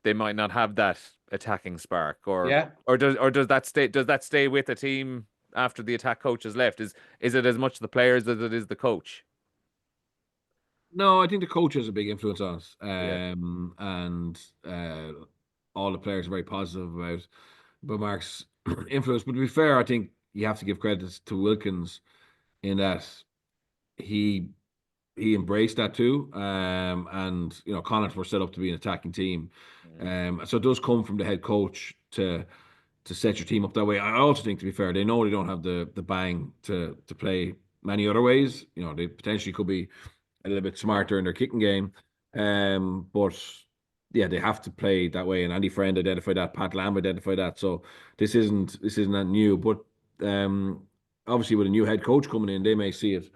they might not have that attacking spark, or does that stay with the team after the attack coach has left? Is it as much the players as it is the coach? No, I think the coach has a big influence on us, Yeah. and all the players are very positive about Mark's influence. But to be fair, I think you have to give credit to Wilkins in that he embraced that too. And Connacht were set up to be an attacking team. So it does come from the head coach to set your team up that way. I also think, to be fair, they know they don't have the bang to play many other ways. They potentially could be a little bit smarter in their kicking game. But yeah, they have to play that way. And Andy Friend identified that, Pat Lamb identified that. So this isn't that new. But obviously with a new head coach coming in, they may see it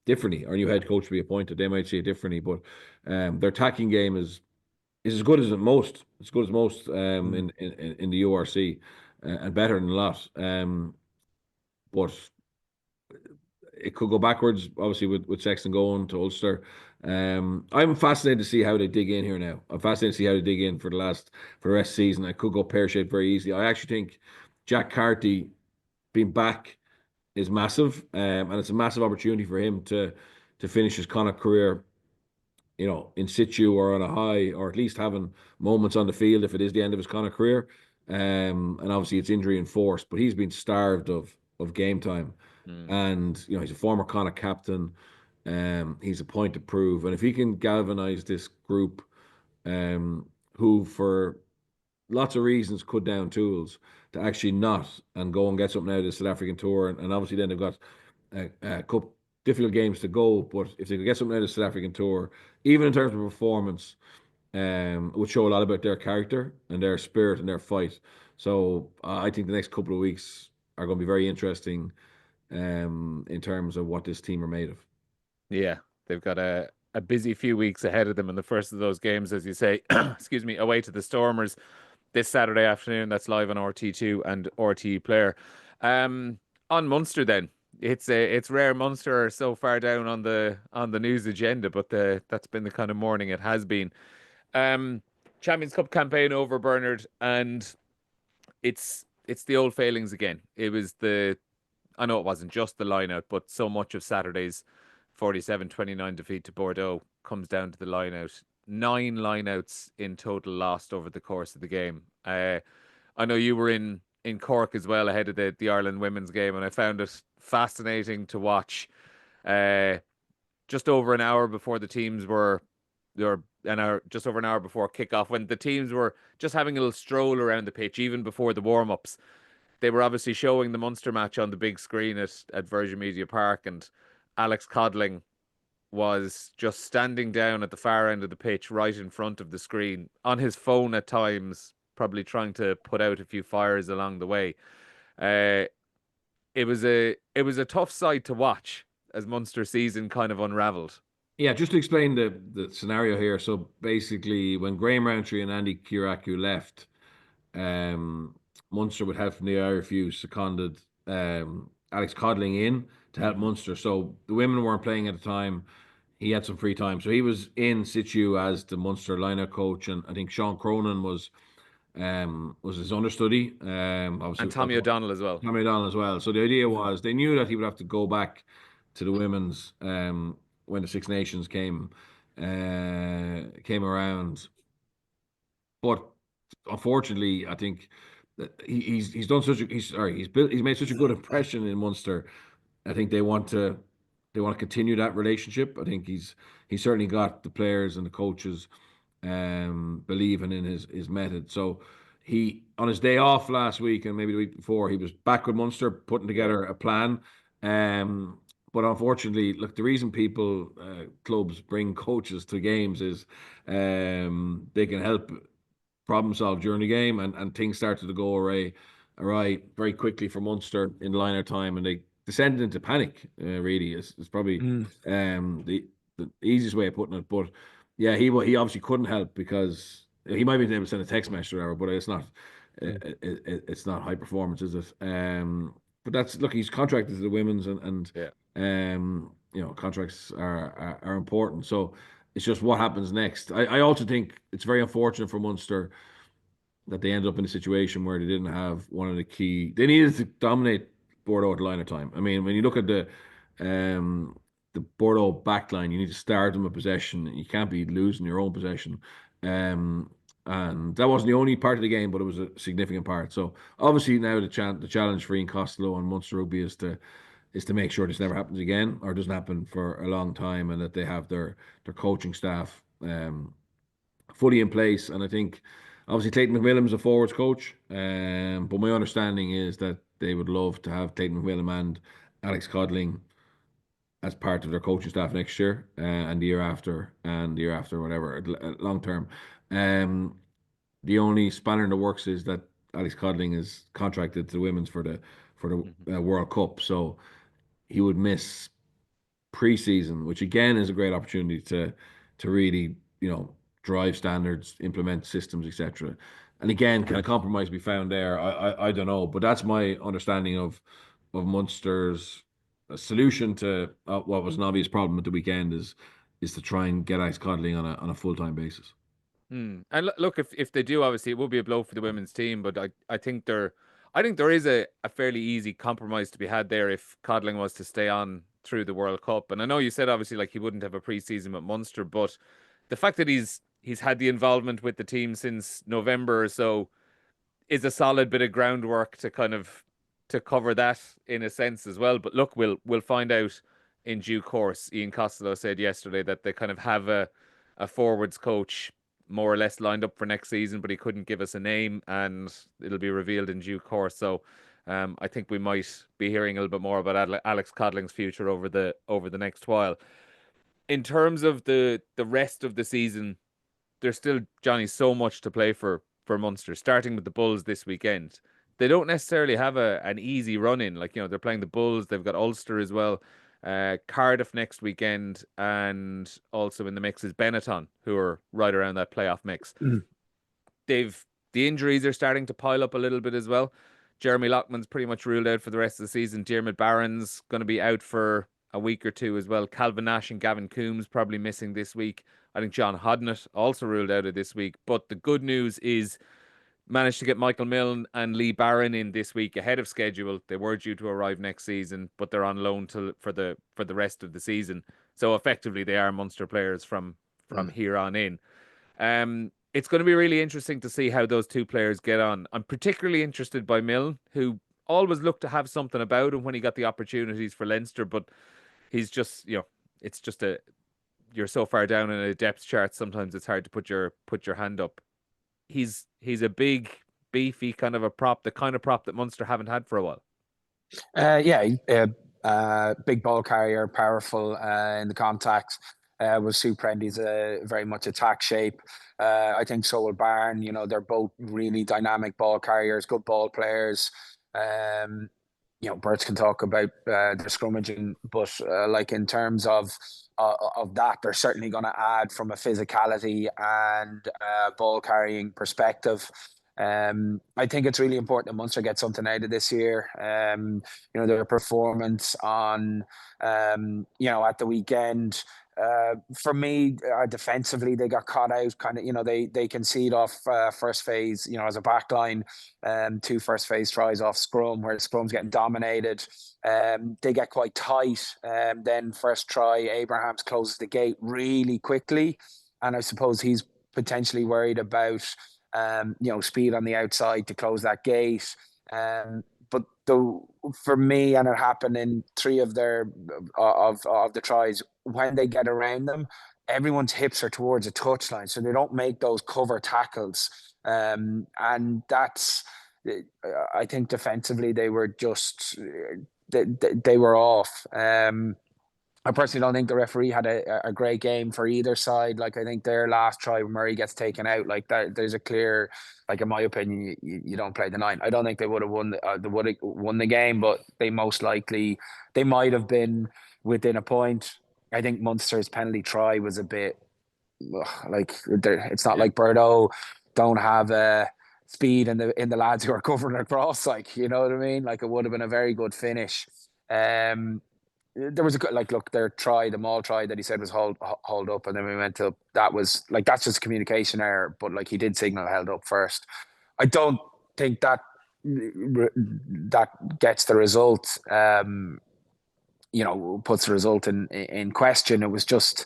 differently. Our new head coach to be appointed, they might see it differently. But their attacking game is as good as most. As good as most in the URC, and better than a lot. But it could go backwards, obviously, with Sexton going to Ulster. I'm fascinated to see how they dig in here now. I'm fascinated to see how they dig in for the rest of the season. I could go pear-shaped very easily. I actually think Jack Carty being back is massive, and it's a massive opportunity for him to finish his Connacht career, in situ or on a high, or at least having moments on the field if it is the end of his Connacht career. And obviously it's injury enforced, but he's been starved of game time. And he's a former Connacht captain. He's a point to prove, and if he can galvanize this group, who for lots of reasons cut down tools, to actually not and go and get something out of the South African tour, and obviously then they've got a couple difficult games to go. But if they could get something out of the South African tour, even in terms of performance, it would show a lot about their character and their spirit and their fight. So I think the next couple of weeks are going to be very interesting, in terms of what this team are made of. Yeah, they've got a busy few weeks ahead of them, and the first of those games, as you say, excuse me, away to the Stormers this Saturday afternoon. That's live on RT2 and RTÉ Player. On Munster, then it's rare Munster are so far down on the news agenda, but that's been the kind of morning it has been. Champions Cup campaign over, Bernard, and it's it's the old failings again. It was I know it wasn't just the line-out, but so much of Saturday's 47-29 defeat to Bordeaux comes down to the line-out. 9 line-outs in total lost over the course of the game. I know you were in Cork as well ahead of the Ireland women's game, and I found it fascinating to watch. Just over an hour before the teams were, or just over an hour before kickoff, when the teams were just having a little stroll around the pitch, even before the warm-ups. They were obviously showing the Munster match on the big screen at Virgin Media Park, and Alex Codling was just standing down at the far end of the pitch, right in front of the screen, on his phone at times, probably trying to put out a few fires along the way. It was a tough sight to watch as Munster season kind of unravelled. Yeah, just to explain the scenario here. So basically, when Graham Rowntree and Andy Kiraku left, Munster, with help from the IRFU, seconded Alex Codling in to help Munster. So the women weren't playing at the time. He had some free time, so he was in situ as the Munster line-out coach, and I think Sean Cronin was his understudy. Obviously, and Tommy O'Donnell as well. Tommy O'Donnell as well. So the idea was they knew that he would have to go back to the women's when the Six Nations came around. But unfortunately, I think that he's made such a good impression in Munster. I think they want to continue that relationship. I think he's certainly got the players and the coaches believing in his method. So he, on his day off last week and maybe the week before, he was back with Munster putting together a plan. But unfortunately, look, the reason clubs bring coaches to games is they can help problem solve during the game, and things started to go awry very quickly for Munster in line of time, and they descended into panic. Really, is probably the easiest way of putting it. But yeah, he obviously couldn't help because he might be able to send a text message or whatever, but it's not it's not high performance, is it? But look, he's contracted to the women's, and contracts are important. So it's just what happens next. I also think it's very unfortunate for Munster that they ended up in a situation where they didn't have one of the key. They needed to dominate Bordeaux at the line of time. I mean, when you look at the Bordeaux backline, you need to start them with possession. You can't be losing your own possession. And that wasn't the only part of the game, but it was a significant part. So obviously now the challenge for Ian Costello and Munster Rugby is to make sure this never happens again, or doesn't happen for a long time, and that they have their coaching staff fully in place. And I think obviously Clayton McMillan is a forwards coach, but my understanding is that they would love to have Clayton McMillan and Alex Codling as part of their coaching staff next year, and the year after, whatever, long term. The only spanner in the works is that Alex Codling is contracted to the women's for the World Cup, so he would miss pre-season, which again is a great opportunity to really drive standards, implement systems, etc. And again, can a compromise be found there? I don't know, but that's my understanding of Munster's solution to what was an obvious problem at the weekend is to try and get Alex Codling on a full-time basis. And look, if they do, obviously it will be a blow for the women's team, but I think there is a fairly easy compromise to be had there if Codling was to stay on through the World Cup. And I know you said obviously like he wouldn't have a pre-season with Munster, but the fact that he's had the involvement with the team since November or so is a solid bit of groundwork to kind of to cover that in a sense as well. But look, we'll find out in due course. Ian Costello said yesterday that they kind of have a forwards coach more or less lined up for next season, but he couldn't give us a name, and it'll be revealed in due course. So I think we might be hearing a little bit more about Alex Codling's future over the next while. In terms of the rest of the season, there's still, Johnny, so much to play for Munster, starting with the Bulls this weekend. They don't necessarily have an easy run in. Like, they're playing the Bulls, they've got Ulster as well, Cardiff next weekend, and also in the mix is Benetton, who are right around that playoff mix. The injuries are starting to pile up a little bit as well. Jeremy Loughman's pretty much ruled out for the rest of the season. Diarmuid Barron's going to be out for a week or two as well. Calvin Nash and Gavin Coombs probably missing this week. I think John Hodnett also ruled out of this week. But the good news is managed to get Michael Milne and Lee Barron in this week ahead of schedule. They were due to arrive next season, but they're on loan for the rest of the season. So effectively, they are Munster players from here on in. It's going to be really interesting to see how those two players get on. I'm particularly interested by Milne, who always looked to have something about him when he got the opportunities for Leinster, but he's just, it's just you're so far down in a depth chart. Sometimes it's hard to put your hand up. He's a big, beefy kind of a prop, the kind of prop that Munster haven't had for a while. Big ball carrier, powerful in the contact. Will suit Prendy's very much attack shape. I think so will Barn. They're both really dynamic ball carriers, good ball players. Birds can talk about their scrummaging, but like in terms of that, they're certainly going to add from a physicality and ball carrying perspective. I think it's really important that Munster get something out of this year. Their performance on, at the weekend. For me, defensively, they got caught out. They concede off first phase. As a backline, 2 first phase tries off scrum, where the scrum's getting dominated. They get quite tight. Then first try, Abrahams closes the gate really quickly, and I suppose he's potentially worried about speed on the outside to close that gate. But for me, and it happened in 3 of their of the tries, when they get around them, everyone's hips are towards a touchline, so they don't make those cover tackles. And that's, I think, defensively they were just they were off. I personally don't think the referee had a great game for either side. Like, I think their last try when Murray gets taken out, like that, there's a clear, like, in my opinion, you don't play the 9. I don't think they would have won. They would have won the game, but they might have been within a point. I think Munster's penalty try was a bit it's not like Bordeaux don't have speed in the lads who are covering across. Like, you know what I mean? Like, it would have been a very good finish. There was a good, their try, the maul try that he said was hold up, and then we went to, that was that's just a communication error, but he did signal held up first. I don't think that gets the result, puts the result in question. It was just,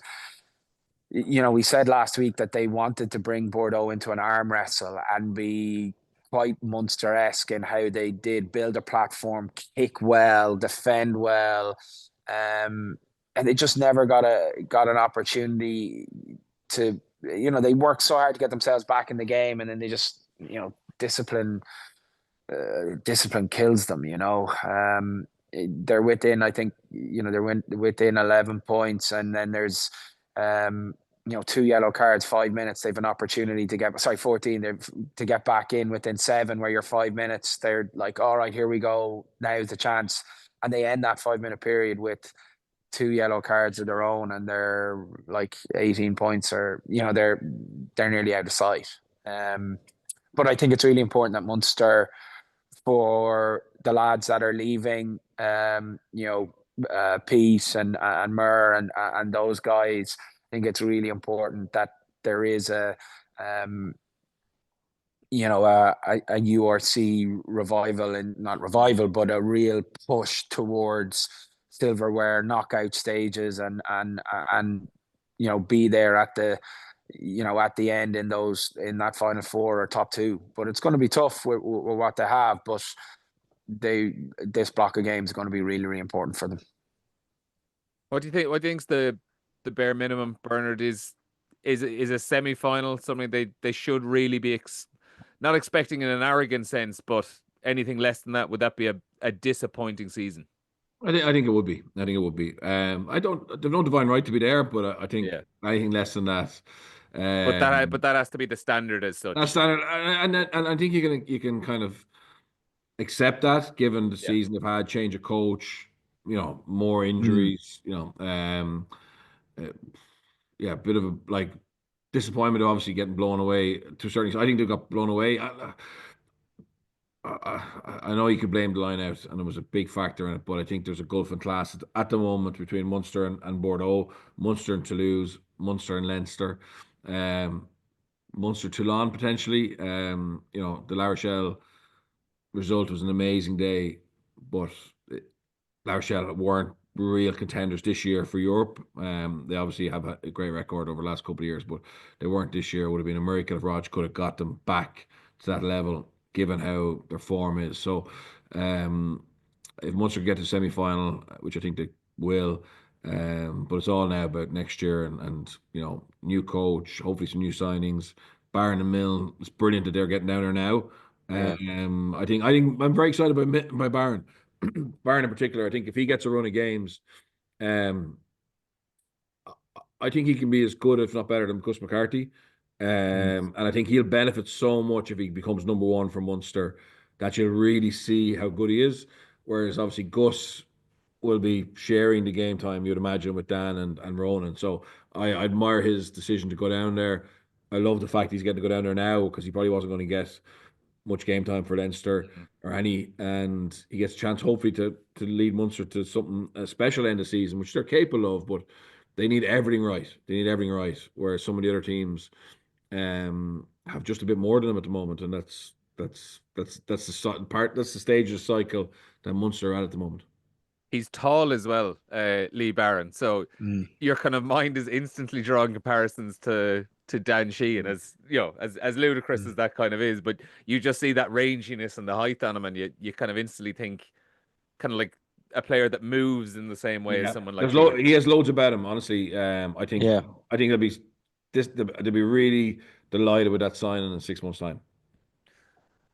we said last week that they wanted to bring Bordeaux into an arm wrestle and be quite Munster-esque in how they did build a platform, kick well, defend well. And they just never got an opportunity to, they worked so hard to get themselves back in the game, and then they just, discipline kills them. They're within, I think, they're within 11 points, and then there's 2 yellow cards, 5 minutes. They've an opportunity to get 14. To get back in within 7, where you're 5 minutes. They're like, all right, here we go. Now's the chance. And they end that 5-minute period with 2 yellow cards of their own, and they're 18 points, or they're nearly out of sight. But I think it's really important that Munster, for the lads that are leaving, Pete and Murr and those guys, I think it's really important that there is a URC revival, and not revival, but a real push towards silverware knockout stages, and be there at the end in that final 4 or top 2. But it's going to be tough with what they have, but this block of games is going to be really, really important for them. What do you think? What do you think's the bare minimum, Bernard? Is a semi-final something they should really be not expecting in an arrogant sense, but anything less than that, would that be a disappointing season? I think it would be. I think it would be. There's no divine right to be there, but I think anything less than that. But that has to be the standard as such. That's standard, and I think you can kind of accept that, given the season they've had, change of coach, more injuries, a bit of a disappointment, obviously getting blown away to a certain extent. I think they got blown away. I know you could blame the line out, and it was a big factor in it, but I think there's a gulf in class at the moment between Munster and Bordeaux, Munster and Toulouse, Munster and Leinster. Munster Toulon potentially. You know, the La Rochelle result was an amazing day, but La Rochelle weren't real contenders this year for Europe. They obviously have a great record over the last couple of years, but they weren't this year. It would have been a miracle if Rog could have got them back to that level, given how their form is. So, if Munster get to the semi-final, which I think they will, but it's all now about next year and you know, new coach, hopefully some new signings. Barron and Mill, it's brilliant that they're getting down there now. Yeah. I think I'm very excited by Barron. Barron in particular. I think if he gets a run of games, um, I think he can be as good, if not better, than Gus McCarthy. And I think he'll benefit so much if he becomes number one for Munster, that you'll really see how good he is. Whereas obviously Gus will be sharing the game time, you'd imagine, with Dan and Ronan. So I admire his decision to go down there. I love the fact he's getting to go down there now, because he probably wasn't going to get much game time for Leinster or any, and he gets a chance hopefully to lead Munster to something, a special end of season, which they're capable of, but they need everything right. They need everything right, whereas some of the other teams have just a bit more than them at the moment, and that's the part, that's the stage of the cycle that Munster are at the moment. He's tall as well, Lee Barron. So your kind of mind is instantly drawing comparisons to Dan Sheehan, as you know, as ludicrous as that kind of is. But you just see that ranginess and the height on him, and you kind of instantly think, kind of like a player that moves in the same way as someone like he has loads about him. Honestly, I think they'll be really delighted with that signing in 6 months' time.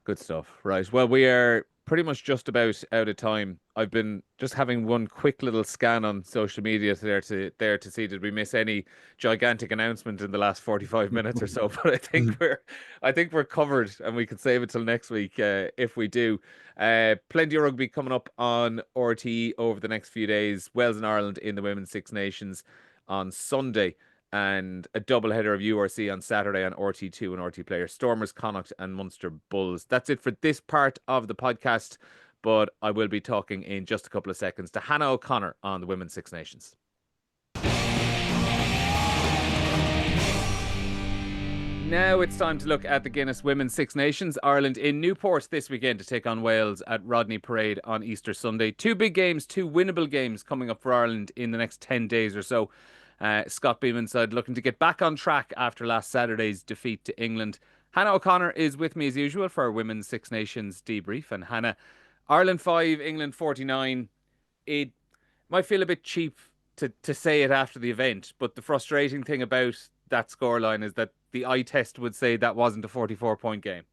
Good stuff. Right. Well, we are pretty much just about out of time. I've been just having one quick little scan on social media there to see, did we miss any gigantic announcement in the last 45 minutes or so. But I think we're covered, and we can save it till next week if we do. Plenty of rugby coming up on RTÉ over the next few days. Wales and Ireland in the Women's Six Nations on Sunday, and a double header of URC on Saturday on RT2 and RT Player. Stormers, Connacht and Munster Bulls. That's it for this part of the podcast, but I will be talking in just a couple of seconds to Hannah O'Connor on the Women's Six Nations. Now it's time to look at the Guinness Women's Six Nations. Ireland in Newport this weekend to take on Wales at Rodney Parade on Easter Sunday. Two big games, two winnable games coming up for Ireland in the next 10 days or so. Scott Beeman's side looking to get back on track after last Saturday's defeat to England. Hannah O'Connor is with me as usual for our Women's Six Nations debrief. And Hannah, Ireland 5, England 49. It might feel a bit cheap to say it after the event, but the frustrating thing about that scoreline is that the eye test would say that wasn't a 44-point game.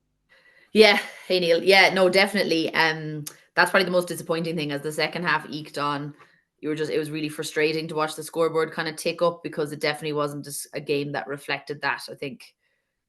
Yeah, hey Neil. Yeah, no, definitely. That's probably the most disappointing thing, as the second half eked on. It was really frustrating to watch the scoreboard kind of tick up, because it definitely wasn't just a game that reflected that. I think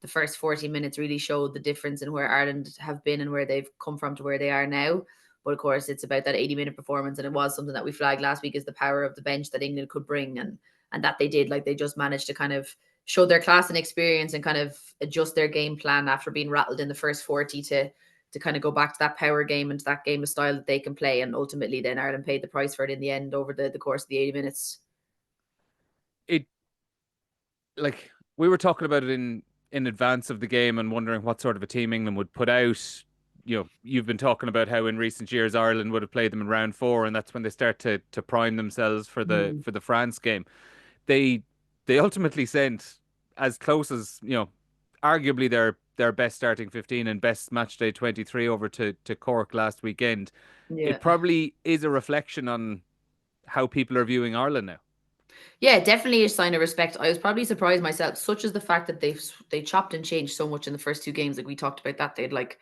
the first 40 minutes really showed the difference in where Ireland have been and where they've come from to where they are now. But of course, it's about that 80-minute performance, and it was something that we flagged last week, is the power of the bench that England could bring, and that they did. Like, they just managed to kind of show their class and experience and kind of adjust their game plan after being rattled in the first 40 to kind of go back to that power game and to that game of style that they can play. And ultimately then Ireland paid the price for it in the end over the course of the 80 minutes. Like, we were talking about it in advance of the game and wondering what sort of a team England would put out. You know, you've been talking about how in recent years Ireland would have played them in round 4, and that's when they start to prime themselves for the France game. They ultimately sent as close as, you know, arguably their best starting 15 and best match day 23 over to Cork last weekend. Yeah. It probably is a reflection on how people are viewing Ireland now. Yeah, definitely a sign of respect. I was probably surprised myself, such as the fact that they chopped and changed so much in the first two games. Like, we talked about that. They had like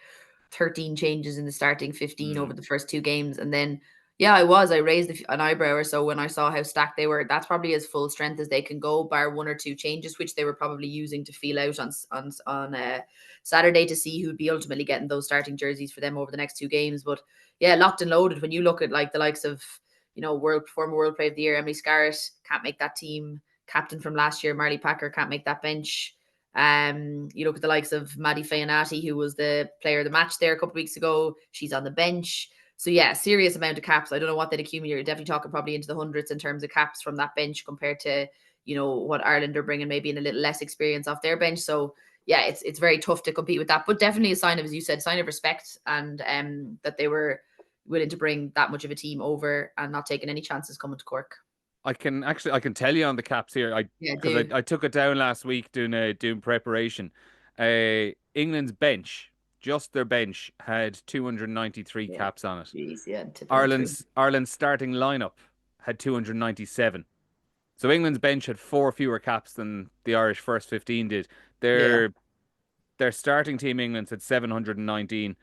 13 changes in the starting 15 over the first two games. And then, yeah, I raised an eyebrow or so when I saw how stacked they were. That's probably as full strength as they can go, bar one or two changes, which they were probably using to feel out on Saturday to see who'd be ultimately getting those starting jerseys for them over the next two games. But yeah, locked and loaded. When you look at like the likes of, you know, former World Player of the Year, Emily Scarrett can't make that team. Captain from last year, Marley Packer, can't make that bench. You look at the likes of Maddie Fayanati, who was the player of the match there a couple of weeks ago. She's on the bench. So yeah, serious amount of caps. I don't know what they'd accumulate. You're definitely talking probably into the hundreds in terms of caps from that bench compared to, you know, what Ireland are bringing, maybe in a little less experience off their bench. So yeah, it's very tough to compete with that. But definitely a sign of, as you said, sign of respect, and that they were willing to bring that much of a team over and not taking any chances coming to Cork. I can tell you on the caps here. I took it down last week doing preparation. England's bench, just their bench, had 293 caps on it. Jeez, yeah, Ireland's starting lineup had 297. So England's bench had 4 fewer caps than the Irish first 15 did. Their starting team, England, had 719,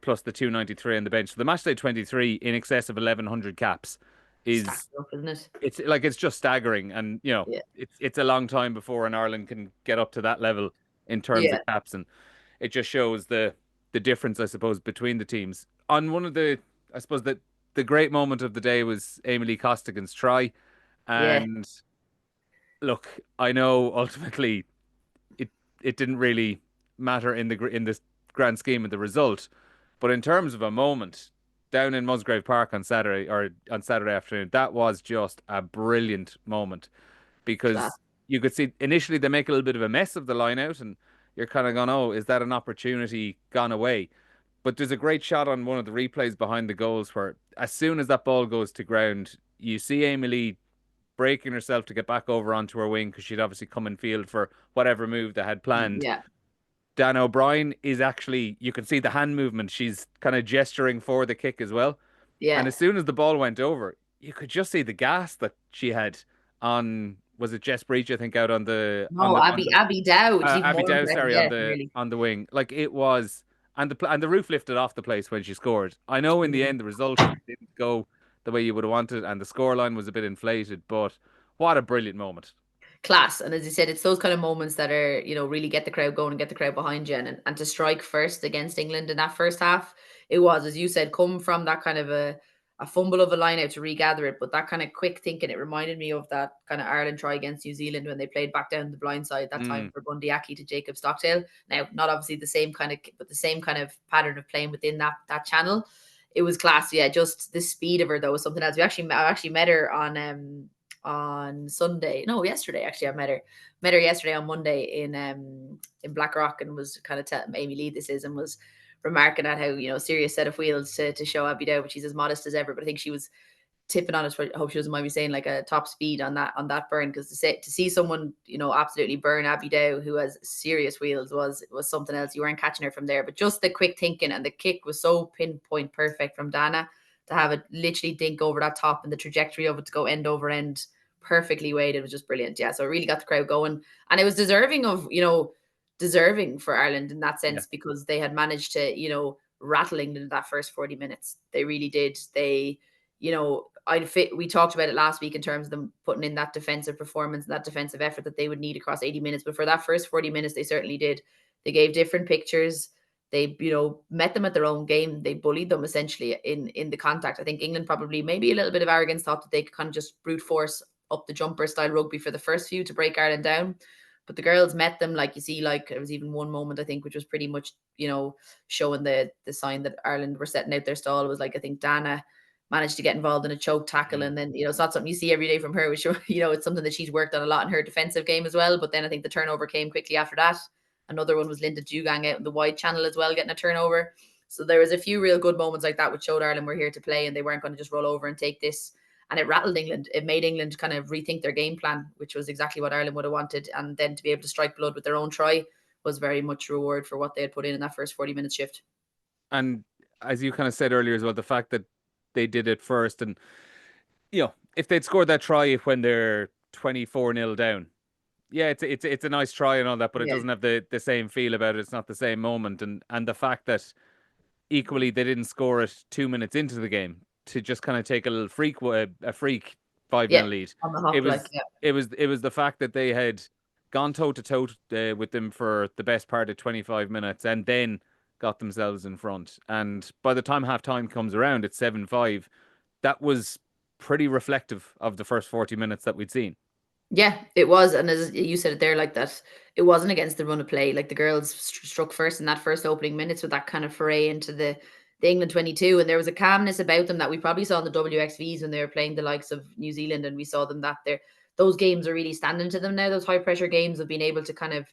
plus the 293 on the bench. So the matchday 23 in excess of 1,100 caps is, up, isn't it? It's just staggering, and it's a long time before an Ireland can get up to that level in terms of caps, and it just shows the difference, I suppose, between the teams. On one of the, I suppose that the great moment of the day was Emily Costigan's try, and look, I know ultimately it didn't really matter in the grand scheme of the result, but in terms of a moment down in Musgrave Park on Saturday afternoon, that was just a brilliant moment, because you could see initially they make a little bit of a mess of the line out, and you're kind of going, oh, is that an opportunity gone away? But there's a great shot on one of the replays behind the goals where as soon as that ball goes to ground, you see Emily breaking herself to get back over onto her wing, because she'd obviously come in field for whatever move they had planned. Yeah. Dan O'Brien is actually, you can see the hand movement. She's kind of gesturing for the kick as well. Yeah. And as soon as the ball went over, you could just see the gas that she had on, was it Jess Breach, I think, out on the... Abby Dow. Abby Dow, sorry, on the wing. Like, it was... And the roof lifted off the place when she scored. I know in the end the result didn't go the way you would have wanted, and the scoreline was a bit inflated, but what a brilliant moment. Class. And as you said, it's those kind of moments that are, really get the crowd going and get the crowd behind you, and to strike first against England in that first half, it was, as you said, come from that kind of a fumble of a line out to regather it, but that kind of quick thinking, it reminded me of that kind of Ireland try against New Zealand when they played back down the blind side that time for Bundy Aki to Jacob Stockdale. Now, not obviously the same kind of, but the same kind of pattern of playing within that channel. It was class. Yeah, just the speed of her though was something else. I actually met her on Sunday. No, yesterday actually. I met her yesterday on Monday in Blackrock, and was kind of telling Amy Lee this is, and was remarking at how serious set of wheels to show Abby Dow, but she's as modest as ever. But I think she was tipping on it for, I hope she doesn't mind me saying, like a top speed on that burn, because to see someone absolutely burn Abby Dow, who has serious wheels, was something else. You weren't catching her from there, but just the quick thinking, and the kick was so pinpoint perfect from Dana to have it literally dink over that top, and the trajectory of it to go end over end perfectly weighed. It was just brilliant. Yeah, so it really got the crowd going, and it was deserving for Ireland in that sense, because they had managed to rattle England in that first 40 minutes. They really did. They we talked about it last week in terms of them putting in that defensive performance and that defensive effort that they would need across 80 minutes. But for that first 40 minutes, they certainly did. They gave different pictures. They, met them at their own game. They bullied them essentially in the contact. I think England probably, maybe a little bit of arrogance, thought that they could kind of just brute force up the jumper style rugby for the first few to break Ireland down. But the girls met them, like you see, like there was even one moment, I think, which was pretty much, showing the sign that Ireland were setting out their stall. It was like, I think Dana managed to get involved in a choke tackle. And then, it's not something you see every day from her, which, it's something that she's worked on a lot in her defensive game as well. But then I think the turnover came quickly after that. Another one was Linda Dugang out in the wide channel as well, getting a turnover. So there was a few real good moments like that, which showed Ireland were here to play, and they weren't going to just roll over and take this. And it rattled England. It made England kind of rethink their game plan, which was exactly what Ireland would have wanted. And then to be able to strike blood with their own try was very much reward for what they had put in that first 40-minute shift. And as you kind of said earlier as well, the fact that they did it first, and if they'd scored that try when they're 24-0 down, it's a nice try and all that, but it doesn't have the same feel about it. It's not the same moment, and the fact that equally they didn't score it 2 minutes into the game to just kind of take a little freak 5-0 lead. On the hop, it was the fact that they had gone toe to toe with them for the best part of 25 minutes and then got themselves in front. And by the time half time comes around, it's 7-5. That was pretty reflective of the first 40 minutes that we'd seen. Yeah, it was. And as you said it there, like that, it wasn't against the run of play. Like the girls struck first in that first opening minutes with that kind of foray into the England 22. And there was a calmness about them that we probably saw in the WXVs when they were playing the likes of New Zealand. And we saw them those games are really standing to them now. Those high pressure games of being able to kind of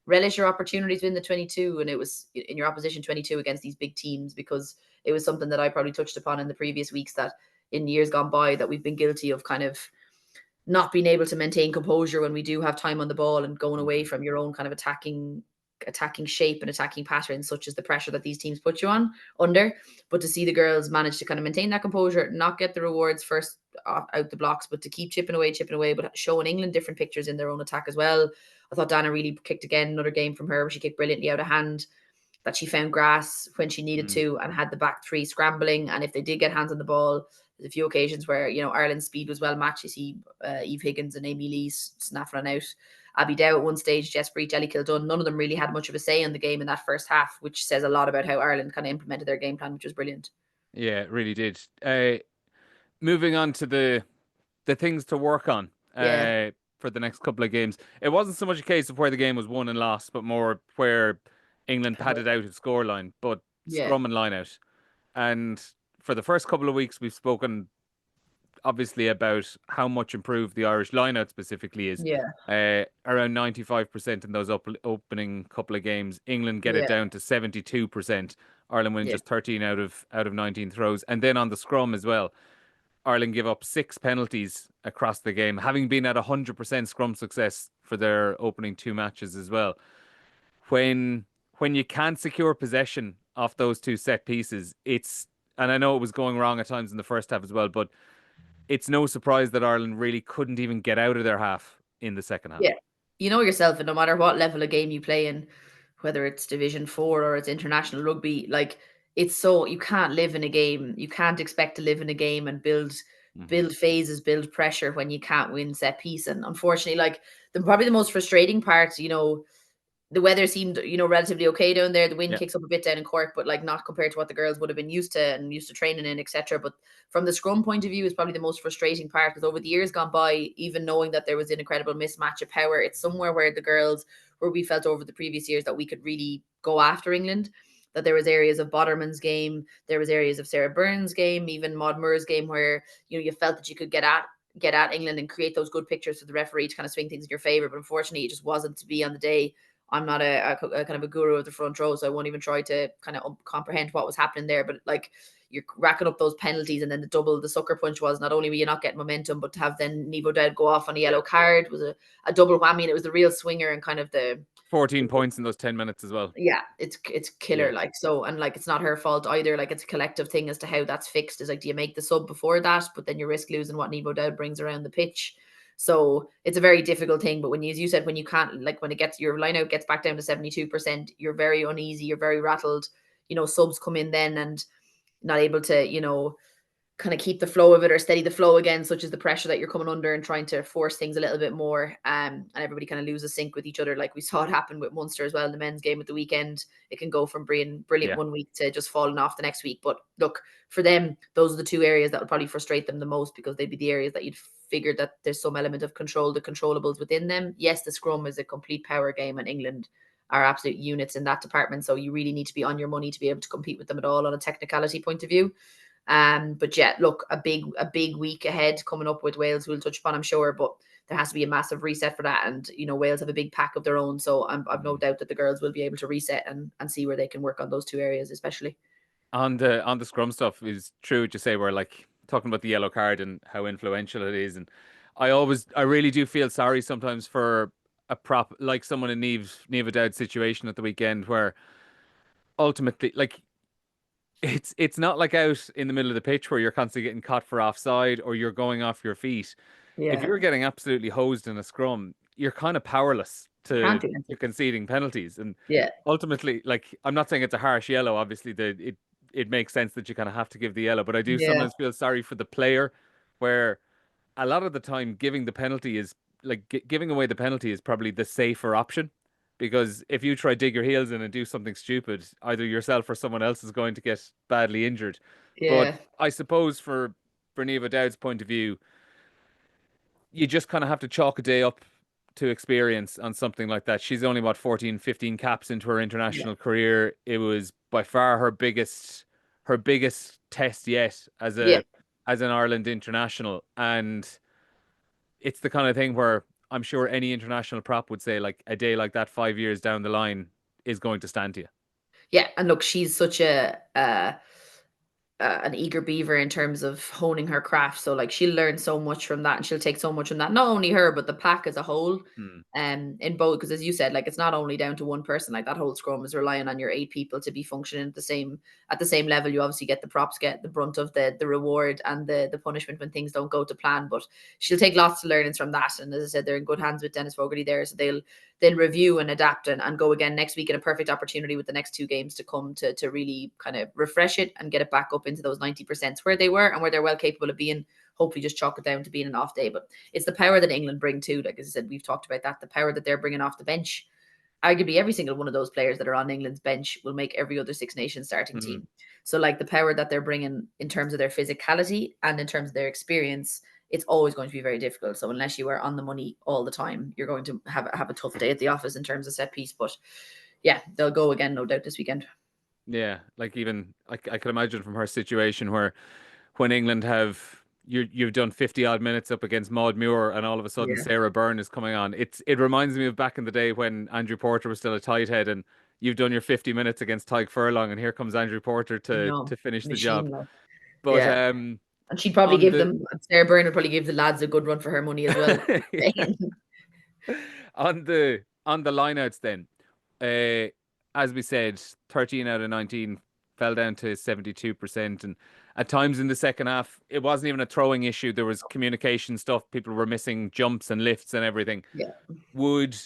relish your opportunities within the 22, and it was in your opposition 22 against these big teams, because it was something that I probably touched upon in the previous weeks, that in years gone by that we've been guilty of kind of not being able to maintain composure when we do have time on the ball, and going away from your own kind of attacking shape and attacking patterns, such as the pressure that these teams put you on under. But to see the girls manage to kind of maintain that composure, not get the rewards first out the blocks, but to keep chipping away, but showing England different pictures in their own attack as well. I thought Dana really kicked again, another game from her where she kicked brilliantly out of hand, that she found grass when she needed to, and had the back three scrambling. And if they did get hands on the ball, there's a few occasions where, you know, Ireland's speed was well matched. You see Eve Higgins and Amy Lee snaffling out. Abby Dow at one stage, Jess Breach, Ellie Kildun, none of them really had much of a say in the game in that first half, which says a lot about how Ireland kind of implemented their game plan, which was brilliant. Yeah, it really did. Moving on to the things to work on for the next couple of games. It wasn't so much a case of where the game was won and lost, but more where England padded out its scoreline, but scrum and line out. And for the first couple of weeks, we've spoken obviously about how much improved the Irish lineout specifically is. Around 95% in those opening couple of games. England get it down to 72%. Ireland win just 13 out of 19 throws. And then on the scrum as well, Ireland give up 6 penalties across the game, having been at 100% scrum success for their opening 2 matches as well. When you can't secure possession off those 2 set pieces, and I know it was going wrong at times in the first half as well, but it's no surprise that Ireland really couldn't even get out of their half in the second half. Yeah. You know yourself, and no matter what level of game you play in, whether it's Division 4 or it's international rugby, like, it's so, you can't live in a game. You can't expect to live in a game and build phases, build pressure when you can't win set piece. And unfortunately, like, probably the most frustrating part, you know, the weather seemed, you know, relatively okay down there. The wind kicks up a bit down in Cork, but like not compared to what the girls would have been used to and used to training in, etc. But from the scrum point of view, is probably the most frustrating part, because over the years gone by, even knowing that there was an incredible mismatch of power, it's somewhere where the girls, where we felt over the previous years that we could really go after England. That there was areas of Bodderman's game, there was areas of Sarah Byrne's game, even Maud Murr's game, where, you know, you felt that you could get at England and create those good pictures for the referee to kind of swing things in your favor. But unfortunately, it just wasn't to be on the day. I'm not a kind of a guru of the front row, so I won't even try to kind of comprehend what was happening there. But like, you're racking up those penalties, and then the sucker punch was not only were you not getting momentum, but to have then Niamh O'Dowd go off on a yellow card was a double whammy, and it was the real swinger and kind of the 14 points in those 10 minutes as well. Yeah, it's killer. Like, so, and like, it's not her fault either. Like, it's a collective thing as to how that's fixed. Is like, do you make the sub before that, but then you risk losing what Niamh O'Dowd brings around the pitch. So it's a very difficult thing. But when you, as you said, when you can't, like, when it gets, your line out gets back down to 72%, you're very uneasy, you're very rattled. You know, subs come in then and not able to, you know, kind of keep the flow of it or steady the flow again, such as the pressure that you're coming under and trying to force things a little bit more. And everybody kind of loses sync with each other. Like we saw it happen with Munster as well in the men's game at the weekend. It can go from brilliant one week to just falling off the next week. But look, for them, those are the 2 areas that would probably frustrate them the most, because they'd be the areas that you'd figure that there's some element of control, the controllables within them. Yes, the scrum is a complete power game, and England are absolute units in that department. So you really need to be on your money to be able to compete with them at all on a technicality point of view. But yeah, look, a big week ahead coming up with Wales, we'll touch upon, I'm sure, but there has to be a massive reset for that. And, you know, Wales have a big pack of their own. So I've no doubt that the girls will be able to reset and see where they can work on those 2 areas, especially. On the scrum stuff, is true what you say, we're like talking about the yellow card and how influential it is. And I really do feel sorry sometimes for a prop, like someone in Niamh O'Dowd's situation at the weekend, where ultimately, like, it's not like out in the middle of the pitch where you're constantly getting caught for offside or you're going off your feet. If you're getting absolutely hosed in a scrum, you're kind of powerless to conceding penalties. And ultimately, like, I'm not saying it's a harsh yellow. Obviously, it makes sense that you kind of have to give the yellow, but I do sometimes feel sorry for the player, where a lot of the time giving the penalty is like giving away the penalty is probably the safer option. Because if you try dig your heels in and do something stupid, either yourself or someone else is going to get badly injured. But I suppose for Niamh O'Dowd's point of view, you just kind of have to chalk a day up to experience on something like that. She's only about 14, 15 caps into her international career. It was by far her biggest test yet as an Ireland international. And it's the kind of thing where I'm sure any international prop would say like a day like that 5 years down the line is going to stand to you. Yeah, and look, she's such an eager beaver in terms of honing her craft. So like she'll learn so much from that, and she'll take so much from that. Not only her, but the pack as a whole. In both, because as you said, like it's not only down to one person. Like that whole scrum is relying on your 8 people to be functioning at the same level. You obviously get the props, get the brunt of the reward and the punishment when things don't go to plan. But she'll take lots of learnings from that. And as I said, they're in good hands with Dennis Fogarty there, so they'll review and adapt and go again next week in a perfect opportunity with the next 2 games to come to really kind of refresh it and get it back up into those 90% where they were and where they're well capable of being. Hopefully just chalk it down to being an off day. But it's the power that England bring too. Like as I said, we've talked about that, the power that they're bringing off the bench. Arguably every single one of those players that are on England's bench will make every other Six Nations starting team. So like the power that they're bringing in terms of their physicality and in terms of their experience, it's always going to be very difficult. So unless you are on the money all the time, you're going to have a tough day at the office in terms of set piece. But yeah, they'll go again, no doubt, this weekend. Yeah, like even I can imagine from her situation where when England you've done 50 odd minutes up against Maud Muir and all of a sudden Sarah Byrne is coming on. It reminds me of back in the day when Andrew Porter was still a tight head and you've done your 50 minutes against Tyke Furlong and here comes Andrew Porter to finish the job. But and she'd probably give them, Sarah Byrne would probably give the lads a good run for her money as well. On the lineouts then, as we said, 13 out of 19 fell down to 72%, and at times in the second half it wasn't even a throwing issue. There was communication stuff, people were missing jumps and lifts and everything. Would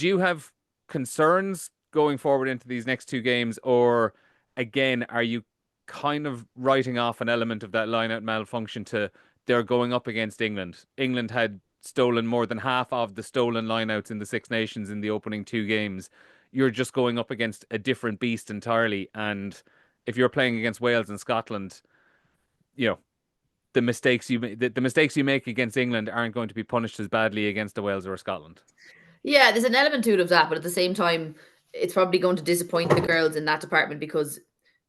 you have concerns going forward into these next 2 games, or again are you kind of writing off an element of that lineout malfunction to they're going up against England had stolen more than half of the stolen lineouts in the Six Nations in the opening 2 games. You're just going up against a different beast entirely. And if you're playing against Wales and Scotland, you know, the mistakes you make against England aren't going to be punished as badly against a Wales or a Scotland. Yeah, there's an element to it of that, but at the same time, it's probably going to disappoint the girls in that department because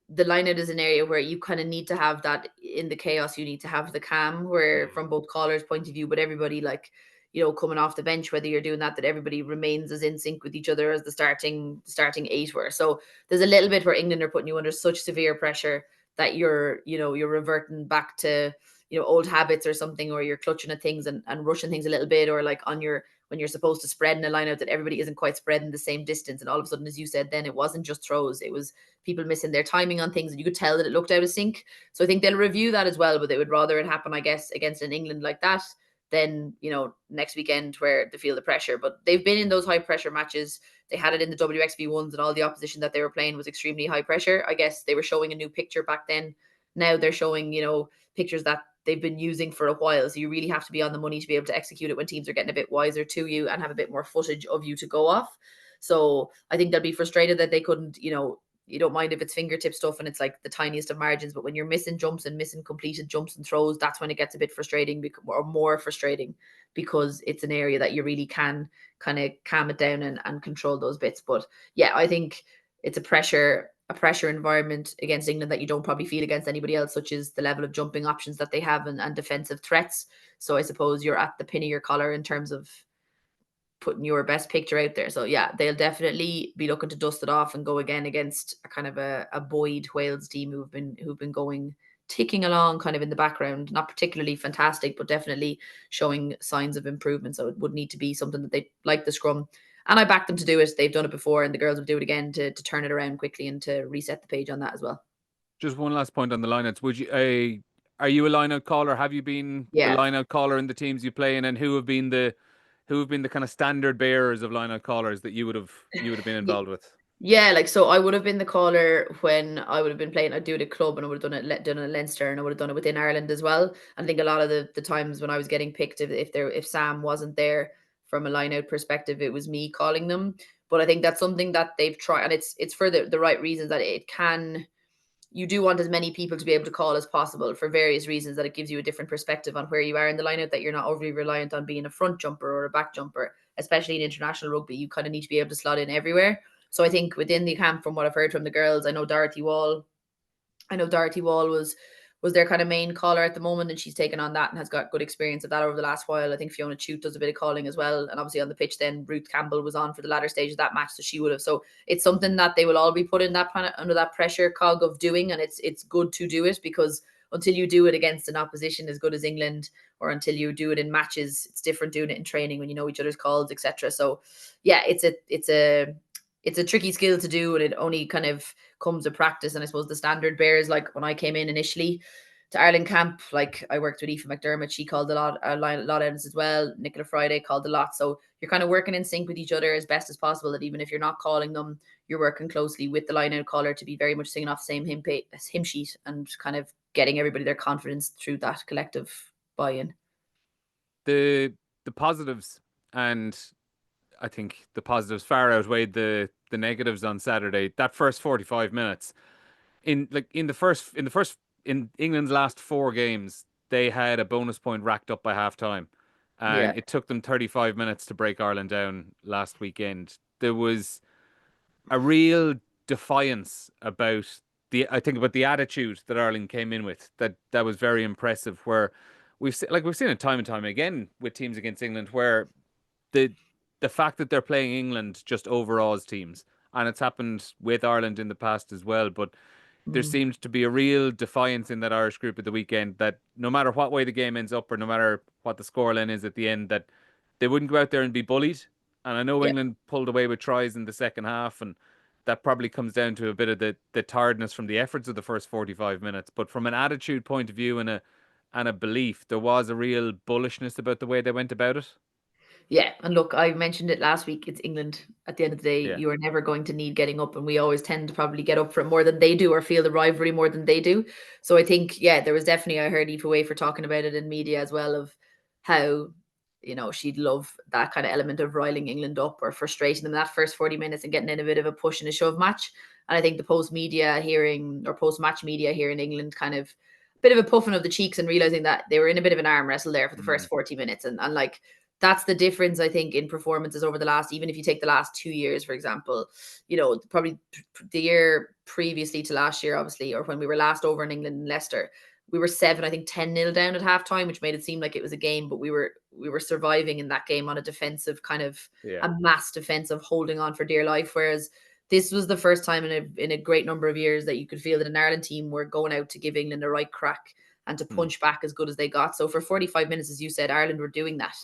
the lineout is an area where you kind of need to have that in the chaos. You need to have the calm where from both callers' point of view, but everybody like, you know, coming off the bench, whether you're doing that everybody remains as in sync with each other as the starting 8 were. So there's a little bit where England are putting you under such severe pressure that you're reverting back to, old habits or something, or you're clutching at things and rushing things a little bit, or like when you're supposed to spread in a line out that everybody isn't quite spreading the same distance. And all of a sudden, as you said, then it wasn't just throws, it was people missing their timing on things, and you could tell that it looked out of sync. So I think they'll review that as well, but they would rather it happen, I guess, against an England like that than, next weekend where they feel the pressure. But they've been in those high pressure matches. They had it in the WXV1s, and all the opposition that they were playing was extremely high pressure. I guess they were showing a new picture back then. Now they're showing, pictures that they've been using for a while. So you really have to be on the money to be able to execute it when teams are getting a bit wiser to you and have a bit more footage of you to go off. So I think they'll be frustrated that they couldn't, you don't mind if it's fingertip stuff and it's like the tiniest of margins, but when you're missing jumps and missing completed jumps and throws, that's when it gets a bit frustrating, or more frustrating, because it's an area that you really can kind of calm it down and control those bits. But yeah, I think it's a pressure environment against England that you don't probably feel against anybody else, such as the level of jumping options that they have and defensive threats. So I suppose you're at the pin of your collar in terms of putting your best picture out there. So yeah, they'll definitely be looking to dust it off and go again against a kind of a buoyed Wales team who've been going, ticking along kind of in the background, not particularly fantastic, but definitely showing signs of improvement. So it would need to be something that they like the scrum. And I back them to do it. They've done it before, and the girls will do it again to turn it around quickly and to reset the page on that as well. Just one last point on the lineouts. Are you a lineout caller? Have you been the lineout caller in the teams you play in, and who have been the kind of standard bearers of lineout callers that you would have been involved with? Yeah, so I would have been the caller when I would have been playing. I'd do it at club, and I would have done it at Leinster, and I would have done it within Ireland as well. I think a lot of the times when I was getting picked, if Sam wasn't there from a line-out perspective, it was me calling them. But I think that's something that they've tried, and it's for the right reasons, that you do want as many people to be able to call as possible for various reasons, that it gives you a different perspective on where you are in the line-out, that you're not overly reliant on being a front jumper or a back jumper, especially in international rugby. You kind of need to be able to slot in everywhere. So I think within the camp, from what I've heard from the girls, I know Dorothy Wall was was their kind of main caller at the moment, and she's taken on that and has got good experience of that over the last while. I think Fiona Chute does a bit of calling as well, and obviously on the pitch then Ruth Campbell was on for the latter stage of that match, so she would have. So it's something that they will all be put in that under that pressure cog of doing, and it's good to do it, because until you do it against an opposition as good as England, or until you do it in matches, it's different doing it in training when you know each other's calls, etc. So yeah, it's a tricky skill to do, and it only kind of comes with practice. And I suppose the standard bearers, like when I came in initially to Ireland camp, like I worked with Aoife McDermott, she called a lot as well. Nicola Friday called a lot. So you're kind of working in sync with each other as best as possible, that even if you're not calling them, you're working closely with the line-out caller to be very much singing off the same hymn sheet, and kind of getting everybody their confidence through that collective buy-in. The positives, and I think the positives far outweighed the negatives on Saturday. That first 45 minutes in England's last 4 games, they had a bonus point racked up by half time, and it took them 35 minutes to break Ireland down last weekend. There was a real defiance about the attitude that Ireland came in with, that was very impressive, where we've seen it time and time again with teams against England, where the fact that they're playing England just overawes teams, and it's happened with Ireland in the past as well. But there seemed to be a real defiance in that Irish group at the weekend, that no matter what way the game ends up, or no matter what the scoreline is at the end, that they wouldn't go out there and be bullied. And I know England pulled away with tries in the second half, and that probably comes down to a bit of the tiredness from the efforts of the first 45 minutes. But from an attitude point of view and a belief, there was a real bullishness about the way they went about it. Yeah, and look, I mentioned it last week. It's England. At the end of the day, you are never going to need getting up, and we always tend to probably get up for it more than they do, or feel the rivalry more than they do. So I think, there was definitely, I heard Aoife Wafer talking about it in media as well, of how, she'd love that kind of element of riling England up or frustrating them that first 40 minutes and getting in a bit of a push and a shove match. And I think the post-match media here in England kind of a bit of a puffing of the cheeks, and realizing that they were in a bit of an arm wrestle there for the first 40 minutes. And like, that's the difference, I think, in performances over the last, even if you take the last 2 years, for example, probably the year previously to last year, obviously, or when we were last over in England and Leicester, we were 10-0 down at halftime, which made it seem like it was a game, but we were surviving in that game on a defensive kind of a mass defensive holding on for dear life. Whereas this was the first time in a great number of years that you could feel that an Ireland team were going out to give England a right crack and to punch back as good as they got. So for 45 minutes, as you said, Ireland were doing that.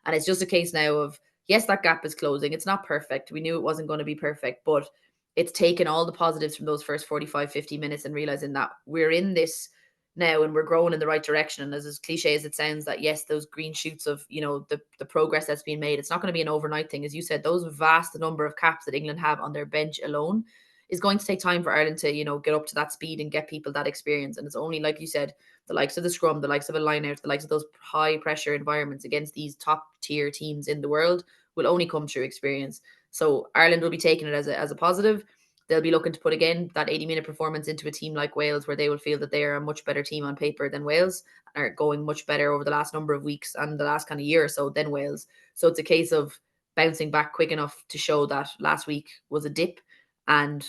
And it's just a case now of, yes, that gap is closing. It's not perfect. We knew it wasn't going to be perfect, but it's taken all the positives from those first 45, 50 minutes and realizing that we're in this now and we're growing in the right direction. And as cliche as it sounds, that yes, those green shoots of, the progress that's being made, it's not going to be an overnight thing. As you said, those vast number of caps that England have on their bench alone is going to take time for Ireland to, get up to that speed and get people that experience. And it's only, like you said, the likes of the scrum, the likes of a line-out, the likes of those high-pressure environments against these top-tier teams in the world will only come through experience. So Ireland will be taking it as a positive. They'll be looking to put, again, that 80-minute performance into a team like Wales, where they will feel that they are a much better team on paper than Wales, are going much better over the last number of weeks and the last kind of year or so than Wales. So it's a case of bouncing back quick enough to show that last week was a dip, and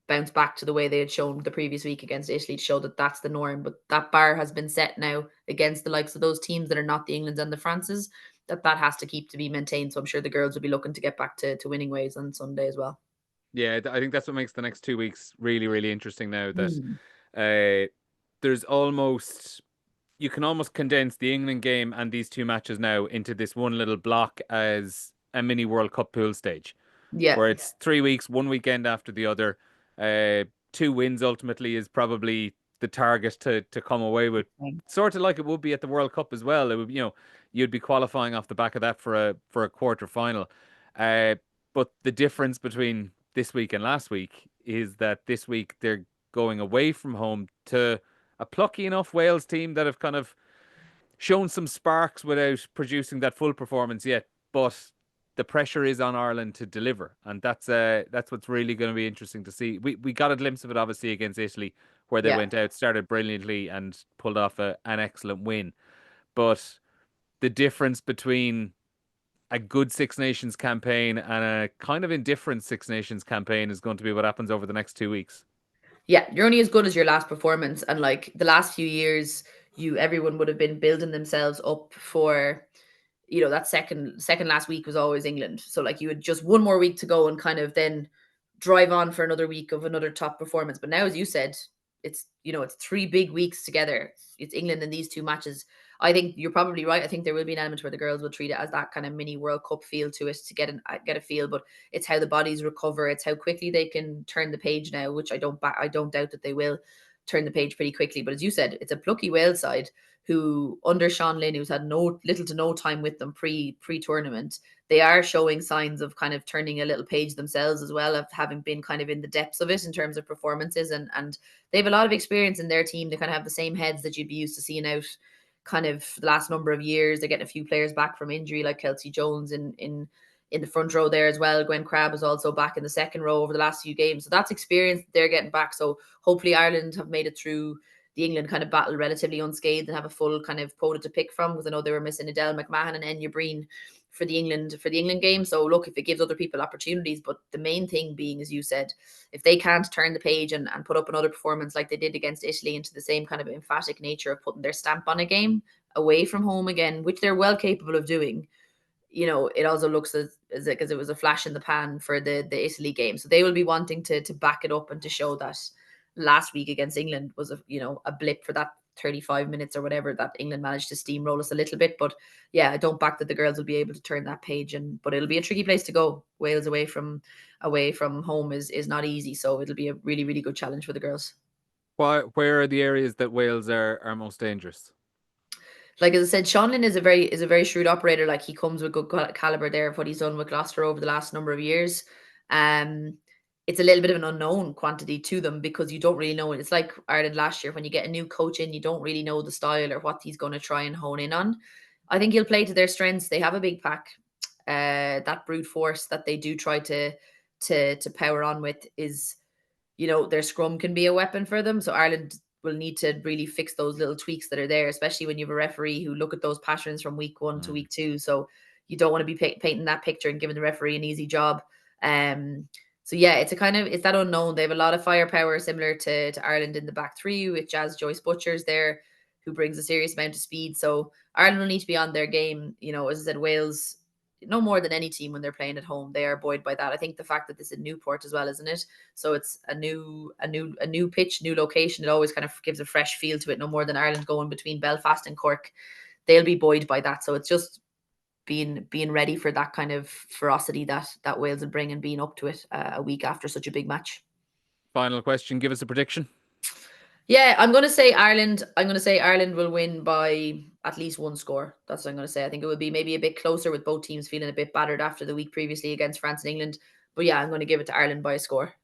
bounce back to the way they had shown the previous week against Italy to show that that's the norm. But that bar has been set now against the likes of those teams that are not the Englands and the Frances, that has to keep to be maintained. So I'm sure the girls will be looking to get back to winning ways on Sunday as well. Yeah, I think that's what makes the next 2 weeks really, really interesting now, that there's almost, you can almost condense the England game and these 2 matches now into this one little block as a mini World Cup pool stage. Yeah. Where it's 3 weeks, one weekend after the other. 2 wins ultimately is probably the target to come away with. Sort of like it would be at the World Cup as well. It would, you'd be qualifying off the back of that for a quarter final. But the difference between this week and last week is that this week they're going away from home to a plucky enough Wales team that have kind of shown some sparks without producing that full performance yet. But the pressure is on Ireland to deliver, and that's what's really going to be interesting to see. We got a glimpse of it obviously against Italy, where they went out, started brilliantly, and pulled off an excellent win. But the difference between a good Six Nations campaign and a kind of indifferent Six Nations campaign is going to be what happens over the next 2 weeks. Yeah, you're only as good as your last performance. And like the last few years, everyone would have been building themselves up for, that second last week was always England. So like you had just one more week to go and kind of then drive on for another week of another top performance. But now, as you said, it's 3 big weeks together. It's England in these 2 matches. I think you're probably right. I think there will be an element where the girls will treat it as that kind of mini World Cup feel to it to get a feel. But it's how the bodies recover. It's how quickly they can turn the page now, which I don't doubt that they will turn the page pretty quickly. But as you said, it's a plucky Wales side who, under Sean Lynn, who's had little to no time with them pre-tournament, they are showing signs of kind of turning a little page themselves as well, of having been kind of in the depths of it in terms of performances. And they have a lot of experience in their team. They kind of have the same heads that you'd be used to seeing out kind of the last number of years. They're getting a few players back from injury, like Kelsey Jones in the front row there as well. Gwen Crabb is also back in the second row over the last few games. So that's experience that they're getting back. So hopefully Ireland have made it through the England kind of battle relatively unscathed and have a full kind of quota to pick from, because I know they were missing Adele McMahon and Enya Breen for the England game. So look, if it gives other people opportunities, but the main thing being, as you said, if they can't turn the page and put up another performance like they did against Italy into the same kind of emphatic nature of putting their stamp on a game away from home again, which they're well capable of doing, it also looks as because it was a flash in the pan for the Italy game. So they will be wanting to back it up and to show that last week against England was a blip for that 35 minutes or whatever that England managed to steamroll us a little bit. But yeah, I don't back that the girls will be able to turn that page, but it'll be a tricky place to go. Wales away from home is not easy, so it'll be a really, really good challenge for the girls. Where are the areas that Wales are most dangerous? Like as I said, Sean Lynn is a very shrewd operator. Like he comes with good caliber there of what he's done with Gloucester over the last number of years. It's a little bit of an unknown quantity to them because you don't really know it. It's like Ireland last year when you get a new coach in, you don't really know the style or what he's going to try and hone in on. I think he'll play to their strengths. They have a big pack. That brute force that they do try to power on with is, their scrum can be a weapon for them. So Ireland will need to really fix those little tweaks that are there, especially when you have a referee who look at those patterns from week 1 to week 2. So you don't want to be painting that picture and giving the referee an easy job. So yeah, it's that unknown. They have a lot of firepower similar to Ireland in the back 3 with Jazz Joyce Butchers there, who brings a serious amount of speed. So Ireland will need to be on their game. As I said, Wales, no more than any team when they're playing at home, they are buoyed by that. I think the fact that this is Newport as well, isn't it? So it's a new pitch, new location. It always kind of gives a fresh feel to it. No more than Ireland going between Belfast and Cork. They'll be buoyed by that. So it's just being ready for that kind of ferocity that Wales will bring and being up to it a week after such a big match. Final question. Give us a prediction. Yeah, I'm going to say Ireland. I'm going to say Ireland will win by at least 1 score. That's what I'm going to say. I think it would be maybe a bit closer with both teams feeling a bit battered after the week previously against France and England. But yeah, I'm going to give it to Ireland by a score.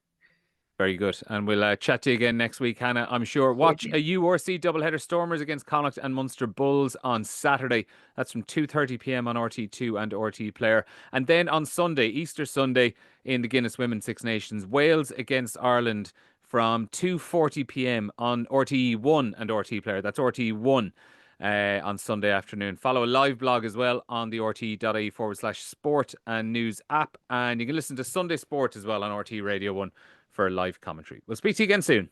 Very good. And we'll chat to you again next week, Hannah, I'm sure. Watch a URC doubleheader, Stormers against Connacht and Munster Bulls on Saturday. That's from 2:30 p.m. on RT2 and RTÉ Player. And then on Sunday, Easter Sunday, in the Guinness Women's Six Nations, Wales against Ireland from 2:40 p.m. on RTE1 and RTÉ Player. That's RTE1 on Sunday afternoon. Follow a live blog as well on the RTE.ie/sport and news app. And you can listen to Sunday Sport as well on RTÉ Radio 1 for live commentary. We'll speak to you again soon.